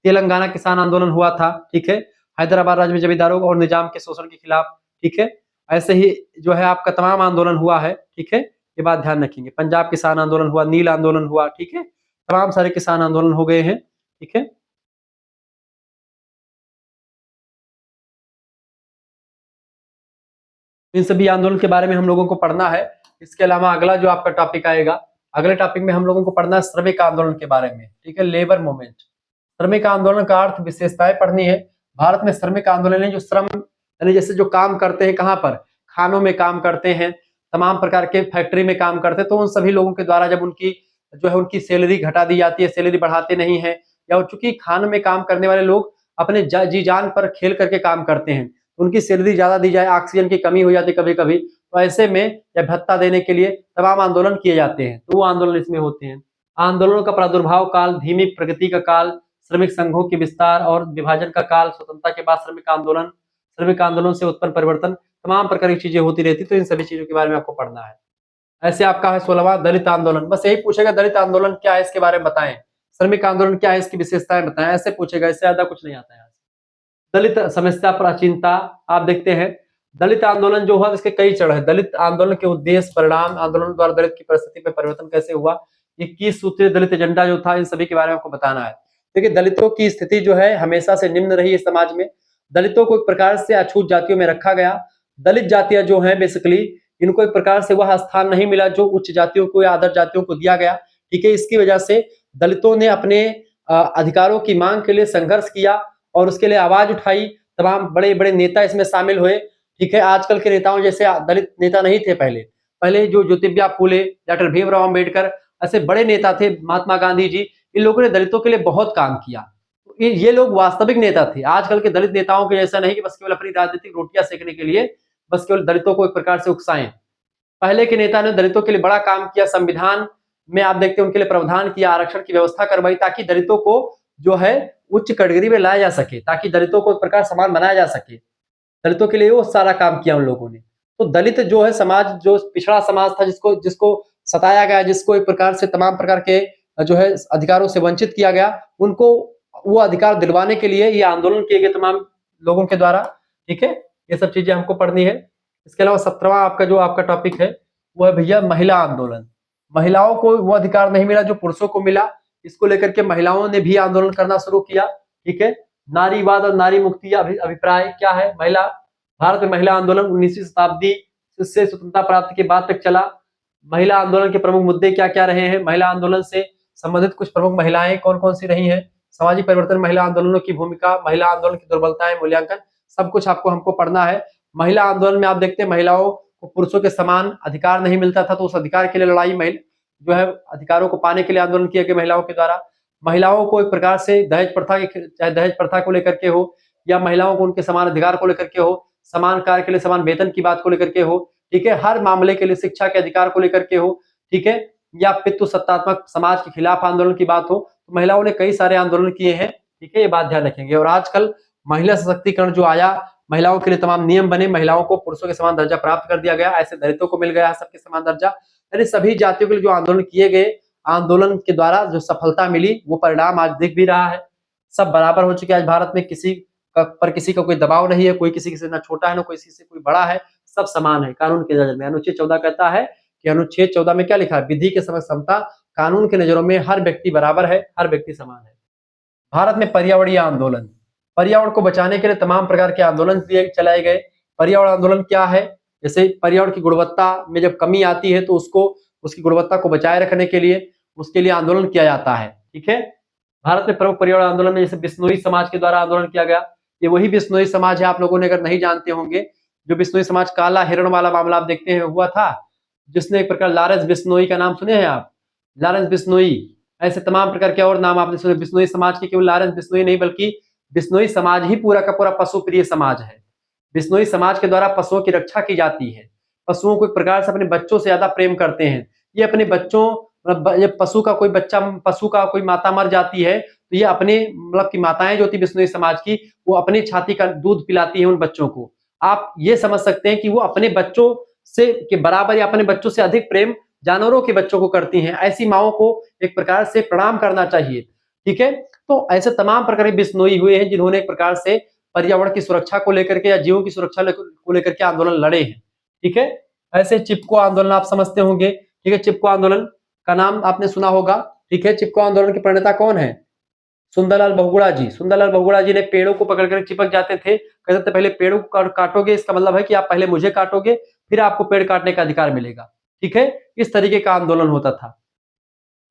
तेलंगाना किसान आंदोलन हुआ था, ठीक है, हैदराबाद राज्य में जमींदारों और निजाम के शोषण के खिलाफ, ठीक है। ऐसे ही जो है आपका तमाम आंदोलन हुआ है, ठीक है। ये बात ध्यान रखेंगे। पंजाब किसान आंदोलन हुआ, नील आंदोलन हुआ, ठीक है। तमाम सारे किसान आंदोलन हो गए हैं, ठीक है। इन सभी आंदोलन के बारे में हम लोगों को पढ़ना है। इसके अलावा अगला जो आपका टॉपिक आएगा, अगले टॉपिक में हम लोगों को पढ़ना है श्रमिक आंदोलन के बारे में, ठीक है, लेबर मूवमेंट। श्रमिक आंदोलन का अर्थ, विशेषताएं पढ़नी है। भारत में श्रमिक आंदोलन है जो श्रम यानी जैसे जो काम करते हैं, कहाँ पर, खानों में काम करते हैं, तमाम प्रकार के फैक्ट्री में काम करते हैं, तो उन सभी लोगों के द्वारा जब उनकी जो है उनकी सैलरी घटा दी जाती है, सैलरी बढ़ाते नहीं है, या चूंकि खान में काम करने वाले लोग अपने जी जान पर खेल करके काम करते हैं, उनकी सैलरी ज्यादा दी जाए, ऑक्सीजन की कमी हो जाती है कभी कभी, तो ऐसे में या भत्ता देने के लिए तमाम आंदोलन किए जाते हैं, तो वो आंदोलन इसमें होते हैं। आंदोलनों का प्रादुर्भाव काल, धीमी प्रगति का काल, श्रमिक संघों के विस्तार और विभाजन का काल, स्वतंत्रता के बाद श्रमिक आंदोलन से उत्पन्न परिवर्तन, तमाम प्रकार की चीजें होती रहती, तो इन सभी चीजों के बारे में आपको पढ़ना है। ऐसे आपका है 16वां दलित आंदोलन। बस यही पूछेगा दलित आंदोलन क्या है, इसके बारे में बताएं। श्रमिक आंदोलन क्या है, इसकी विशेषताएं बताएं, ऐसे पूछेगा, इससे ज्यादा कुछ नहीं आता है। दलित समस्या प्राचीनता आप देखते हैं। दलित आंदोलन जो हुआ इसके कई चरण है। दलित आंदोलन के उद्देश्य, परिणाम, आंदोलन द्वारा दलित की परिस्थिति में परिवर्तन कैसे हुआ, 21 सूत्रीय दलित एजेंडा जो था, इन सभी के बारे में आपको बताना है। देखिए दलितों की स्थिति जो है हमेशा से निम्न रही है समाज में। दलितों को एक प्रकार से अछूत जातियों में रखा गया। दलित जातियां जो है बेसिकली इनको एक प्रकार से वह स्थान नहीं मिला जो उच्च जातियों को या आदर्श जातियों को दिया गया, ठीक है। इसकी वजह से दलितों ने अपने अधिकारों की मांग के लिए संघर्ष किया और उसके लिए आवाज उठाई। तमाम बड़े बड़े नेता इसमें शामिल हुए, ठीक है। आजकल के नेताओं जैसे दलित नेता नहीं थे पहले। पहले जो ज्योतिबा फूले, डॉक्टर भीमराव अम्बेडकर, ऐसे बड़े नेता थे, महात्मा गांधी जी, इन लोगों ने दलितों के लिए बहुत काम किया। ये लोग वास्तविक नेता थे। आजकल के दलित नेताओं के जैसा नहीं कि बस केवल अपनी राजनीतिक रोटियां सेकने के लिए बस केवल दलितों को एक प्रकार से उकसाएं। पहले के नेता ने दलितों के लिए बड़ा काम किया। संविधान में आप देखते हैं उनके लिए प्रावधान किया, आरक्षण की व्यवस्था करवाई, ताकि दलितों को जो है उच्च कैटेगरी में लाया जा सके, ताकि दलितों को एक प्रकार समान बनाया जा सके। दलितों के लिए वो सारा काम किया उन लोगों ने। तो दलित जो है समाज, जो पिछड़ा समाज था, जिसको सताया गया, जिसको एक प्रकार से तमाम प्रकार के जो है अधिकारों से वंचित किया गया, उनको वो अधिकार दिलवाने के लिए ये आंदोलन किए गए तमाम लोगों के द्वारा, ठीक है। ये सब चीजें हमको पढ़नी है। इसके अलावा 17वां आपका जो आपका टॉपिक है वो है भैया महिला आंदोलन। महिलाओं को वो अधिकार नहीं मिला जो पुरुषों को मिला। इसको लेकर के महिलाओं ने भी आंदोलन करना शुरू किया, ठीक है। नारीवाद और नारी मुक्ति अभिप्राय क्या है। महिला भारत में महिला आंदोलन 19वीं शताब्दी से स्वतंत्रता प्राप्ति के बाद तक चला। महिला आंदोलन के प्रमुख मुद्दे क्या क्या रहे हैं, महिला आंदोलन से संबंधित कुछ प्रमुख महिलाएं कौन कौन सी रही हैं, सामाजिक परिवर्तन, महिला आंदोलनों की भूमिका, महिला आंदोलन की दुर्बलताएं, मूल्यांकन, सब कुछ आपको हमको पढ़ना है। महिला आंदोलन में आप देखते हैं महिलाओं को पुरुषों के समान अधिकार नहीं मिलता था, तो उस अधिकार के लिए लड़ाई जो है अधिकारों को पाने के लिए आंदोलन किया गया महिलाओं के द्वारा। महिलाओं को एक प्रकार से दहेज प्रथा के, चाहे दहेज प्रथा को लेकर के हो या महिलाओं को उनके समान अधिकार को लेकर के हो, समान कार्य के लिए समान वेतन की बात को लेकर के हो, ठीक है, हर मामले के लिए शिक्षा के अधिकार को लेकर के हो, ठीक है, या पितृ सत्तात्मक समाज के खिलाफ आंदोलन की बात हो, तो महिलाओं ने कई सारे आंदोलन किए हैं, ठीक है, ये बात ध्यान रखेंगे। और आजकल महिला सशक्तिकरण जो आया, महिलाओं के लिए तमाम नियम बने, महिलाओं को पुरुषों के समान दर्जा प्राप्त कर दिया गया, ऐसे दलितों को मिल गया सबके समान दर्जा, यानी सभी जातियों के लिए जो आंदोलन किए गए, आंदोलन के द्वारा जो सफलता मिली वो परिणाम आज दिख भी रहा है। सब बराबर हो चुके हैं आज भारत में, किसी पर किसी का कोई दबाव नहीं है, कोई किसी से ना छोटा है ना कोई किसी से कोई बड़ा है, सब समान है कानून की नजर में। अनुच्छेद 14 कहता है कि अनुच्छेद 14 में क्या लिखा है, विधि के समक्ष समता, कानून की नजरों में हर व्यक्ति बराबर है, हर व्यक्ति समान है। भारत में पर्यावरणीय आंदोलन, पर्यावरण को बचाने के लिए तमाम प्रकार के आंदोलन चलाए गए। पर्यावरण आंदोलन क्या है, जैसे पर्यावरण की गुणवत्ता में जब कमी आती है तो उसको, उसकी गुणवत्ता को बचाए रखने के लिए, उसके लिए आंदोलन किया जाता है, ठीक है। भारत में प्रमुख पर्यावरण आंदोलन में जैसे बिश्नोई समाज के द्वारा आंदोलन किया गया, ये वही बिश्नोई समाज है, आप लोगों ने अगर नहीं जानते होंगे, जो बिश्नोई समाज काला हिरण वाला मामला आप देखते हैं हुआ था, जिसने एक प्रकार लॉरेंस बिश्नोई का नाम सुने हैं आप, लॉरेंस बिश्नोई, ऐसे तमाम प्रकार के और नाम आपने सुने। बिश्नोई समाज के केवल लॉरेंस बिश्नोई नहीं बल्कि बिश्नोई समाज ही पूरा का पूरा पशु प्रिय समाज है। बिश्नोई समाज के द्वारा पशुओं की रक्षा की जाती है, पशुओं को एक प्रकार से अपने बच्चों से ज्यादा प्रेम करते हैं। ये अपने बच्चों, ये पशु का कोई बच्चा, पशु का कोई माता मर जाती है तो ये अपने मतलब की माताएं जो होती बिश्नोई समाज की, वो अपनी छाती का दूध पिलाती है उन बच्चों को। आप ये समझ सकते हैं कि वो अपने बच्चों से के बराबर या अपने बच्चों से अधिक प्रेम जानवरों के बच्चों को करती हैं। ऐसी माओ को एक प्रकार से प्रणाम करना चाहिए, ठीक है। तो ऐसे तमाम प्रकार के बिश्नोई हुए हैं जिन्होंने एक प्रकार से पर्यावरण की सुरक्षा को लेकर के या जीवों की सुरक्षा को लेकर के आंदोलन लड़े हैं, ठीक है। ऐसे चिपको आंदोलन आप समझते होंगे, ठीक है, चिपको आंदोलन का नाम आपने सुना होगा, ठीक है। चिपको आंदोलन के प्रणेता कौन है, सुंदरलाल बहुगुणा जी। सुंदरलाल बहुगुणा जी ने पेड़ों को पकड़कर चिपक जाते थे, कहते थे पहले पेड़ों को काटोगे, इसका मतलब है कि आप पहले मुझे काटोगे फिर आपको पेड़ काटने का अधिकार मिलेगा, ठीक है। इस तरीके का आंदोलन होता था।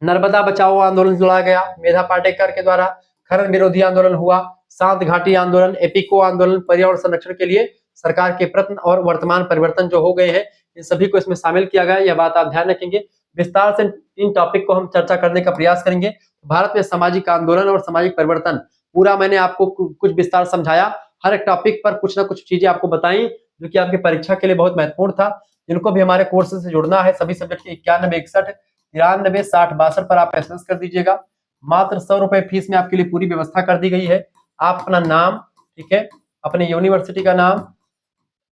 नर्मदा बचाओ आंदोलन चलाया गया मेधा पाटेकर के द्वारा, खनन विरोधी आंदोलन हुआ, शांत घाटी आंदोलन, एपिको आंदोलन, पर्यावरण संरक्षण के लिए सरकार के प्रयत्न और वर्तमान परिवर्तन जो हो गए हैं, इन सभी को इसमें शामिल किया गया। यह बात आप ध्यान रखेंगे। विस्तार से इन टॉपिक को हम चर्चा करने का प्रयास करेंगे। भारत में सामाजिक आंदोलन और सामाजिक परिवर्तन पूरा मैंने आपको कुछ विस्तार समझाया, हर एक टॉपिक पर कुछ ना कुछ चीजें आपको बताई जो कि आपकी परीक्षा के लिए बहुत महत्वपूर्ण था। जिनको भी हमारे कोर्स से जुड़ना है, सभी सब्जेक्ट के 91 61 93 60 62 पर आप एसएमएस कर दीजिएगा। मात्र 100 रुपए फीस में आपके लिए पूरी व्यवस्था कर दी गई है। आप अपना नाम, ठीक है, अपने यूनिवर्सिटी का नाम,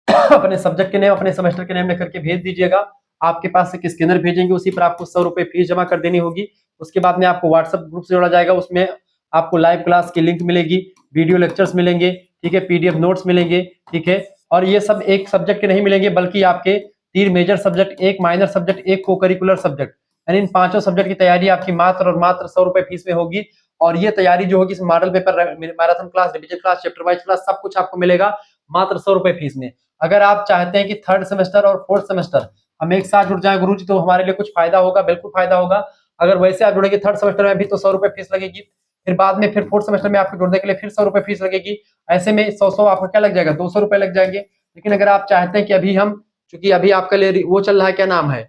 अपने सब्जेक्ट के नेम, अपने सेमेस्टर के नेम लिख करके भेज दीजिएगा। आपके पास एक स्कैनर भेजेंगे, उसी पर आपको 100 रुपए फीस जमा कर देनी होगी। उसके बाद में आपको व्हाट्सएप ग्रुप से जोड़ा जाएगा, उसमें आपको लाइव क्लास की लिंक मिलेगी, वीडियो लेक्चर्स मिलेंगे, ठीक है, पीडीएफ नोट्स मिलेंगे, ठीक है। और ये सब एक सब्जेक्ट के नहीं मिलेंगे बल्कि आपके 3 मेजर सब्जेक्ट, 1 माइनर सब्जेक्ट, 1 को करिकुलर सब्जेक्ट, यानी इन 5 सब्जेक्ट की तैयारी आपकी मात्र और मात्र 100 रुपए फीस में होगी। और ये तैयारी जो होगी इसमें model paper, marathon class, revision class, chapter wise class, सब कुछ आपको मिलेगा मात्र 100 रुपए फीस में। अगर आप चाहते हैं कि 3rd सेमेस्टर और 4th सेमेस्टर हम एक साथ जुड़ जाए गुरुजी, तो हमारे लिए कुछ फायदा होगा, बिल्कुल फायदा होगा। अगर वैसे आप जुड़ेंगे 3rd सेमेस्टर में भी तो 100 रुपए फीस लगेगी, फिर बाद में फिर 4th सेमेस्टर में आपको जुड़ने के लिए फिर 100 रुपए फीस लगेगी। ऐसे में 100 आपका क्या लग जाएगा, 200 रुपए लग जाएंगे। लेकिन अगर आप चाहते हैं कि अभी हम, चूंकि अभी आपके लिए वो चल रहा है, क्या नाम है,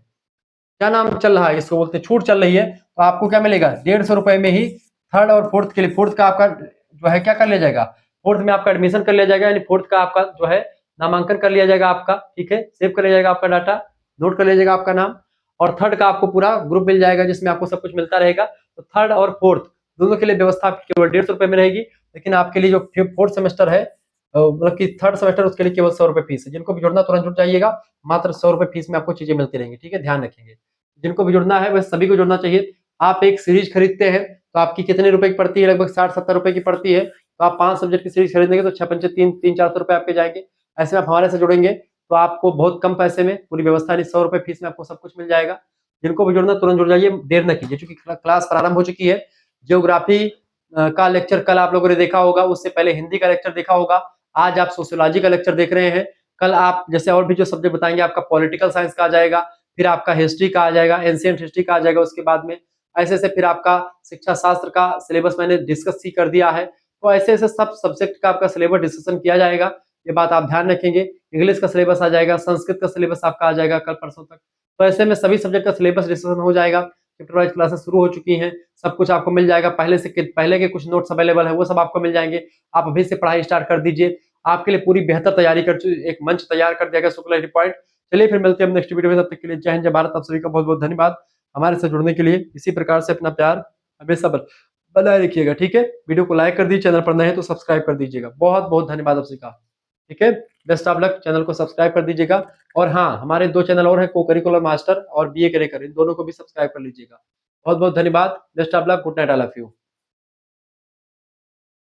क्या नाम चल रहा है, इसको बोलते हैं छूट चल रही है, तो आपको क्या मिलेगा, 150 रुपए में ही 3rd और 4th के लिए, 4th का आपका जो है क्या कर लिया जाएगा, 4th में आपका एडमिशन कर लिया जाएगा, यानी 4th का आपका जो है नामांकन कर लिया जाएगा आपका, ठीक है, सेव कर लिया जाएगा आपका डाटा, नोट कर लिया जाएगा आपका नाम। और 3rd का आपको पूरा ग्रुप मिल जाएगा जिसमें आपको सब कुछ मिलता रहेगा। तो 3rd और 4th दोनों के लिए व्यवस्था आपकी केवल 150 रुपए में रहेगी। लेकिन आपके लिए जो 4th सेमेस्टर है, मतलब कि 3rd सेमेस्टर, उसके लिए केवल 100 रुपए फीस है। जिनको भी जुड़ना तुरंत जुड़ जाइएगा, मात्र 100 रुपए फीस में आपको चीजें मिलती रहेंगी, ठीक है, ध्यान रखेंगे। जिनको भी जुड़ना है वह सभी को जुड़ना चाहिए। आप एक सीरीज खरीदते हैं तो आपकी कितने रुपए की पड़ती है, लगभग 60-70 रुपए की पड़ती है। तो आप 5 सब्जेक्ट की सीरीज खरीदेंगे तो 6 300-400 रुपए आपके जाएंगे। ऐसे में आप हमारे से जुड़ेंगे तो आपको बहुत कम पैसे में पूरी व्यवस्था, 100 रुपए फीस में आपको सब कुछ मिल जाएगा। जिनको भी जुड़ना तुरंत जुड़ जाइए, देर न कीजिए, क्योंकि क्लास प्रारंभ हो चुकी है। ज्योग्राफी का लेक्चर कल आप लोगों ने देखा होगा, उससे पहले हिंदी का लेक्चर देखा होगा। आज आप सोशियोलॉजी का लेक्चर देख रहे हैं। कल आप जैसे और भी जो सब्जेक्ट बताएंगे, आपका पॉलिटिकल साइंस का आ जाएगा, फिर आपका हिस्ट्री का आ जाएगा, एंशिएंट हिस्ट्री का आ जाएगा उसके बाद में। ऐसे ऐसे फिर आपका शिक्षा शास्त्र का सिलेबस मैंने डिस्कस ही कर दिया है। तो ऐसे ऐसे सब सब्जेक्ट का आपका सिलेबस डिस्कशन किया जाएगा, ये बात आप ध्यान रखेंगे। इंग्लिश का सिलेबस आ जाएगा, संस्कृत का सिलेबस आपका आ जाएगा कल परसों तक। तो ऐसे में सभी सब्जेक्ट का सिलेबस डिस्कशन हो जाएगा, चैप्टर वाइज क्लासेस शुरू हो चुकी हैं, सब कुछ आपको मिल जाएगा, पहले के कुछ नोट्स अवेलेबल है वो सब आपको मिल जाएंगे। आप अभी से पढ़ाई स्टार्ट कर दीजिए, आपके लिए पूरी बेहतर तैयारी कर एक मंच तैयार कर दिया गया शुक्ला पॉइंट। चलिए फिर मिलते हैं नेक्स्ट वीडियो में, तब तक के लिए जय हिंद जय भारत। आप सभी का बहुत बहुत धन्यवाद हमारे साथ जुड़ने के लिए। इसी प्रकार से अपना प्यार हमेशा बनाए रखिएगा, ठीक है। वीडियो को लाइक कर दीजिए, चैनल पर नए हैं तो सब्सक्राइब कर दीजिएगा। बहुत बहुत धन्यवाद आप सभी का, ठीक है। बेस्ट ऑफ लक, चैनल को सब्सक्राइब कर दीजिएगा। और हाँ, हमारे 2 चैनल और हैं, को करिकुलर मास्टर और बीए करेकर, इन दोनों को भी सब्सक्राइब कर लीजिएगा। बहुत बहुत धन्यवाद, best of luck, good night, I love you.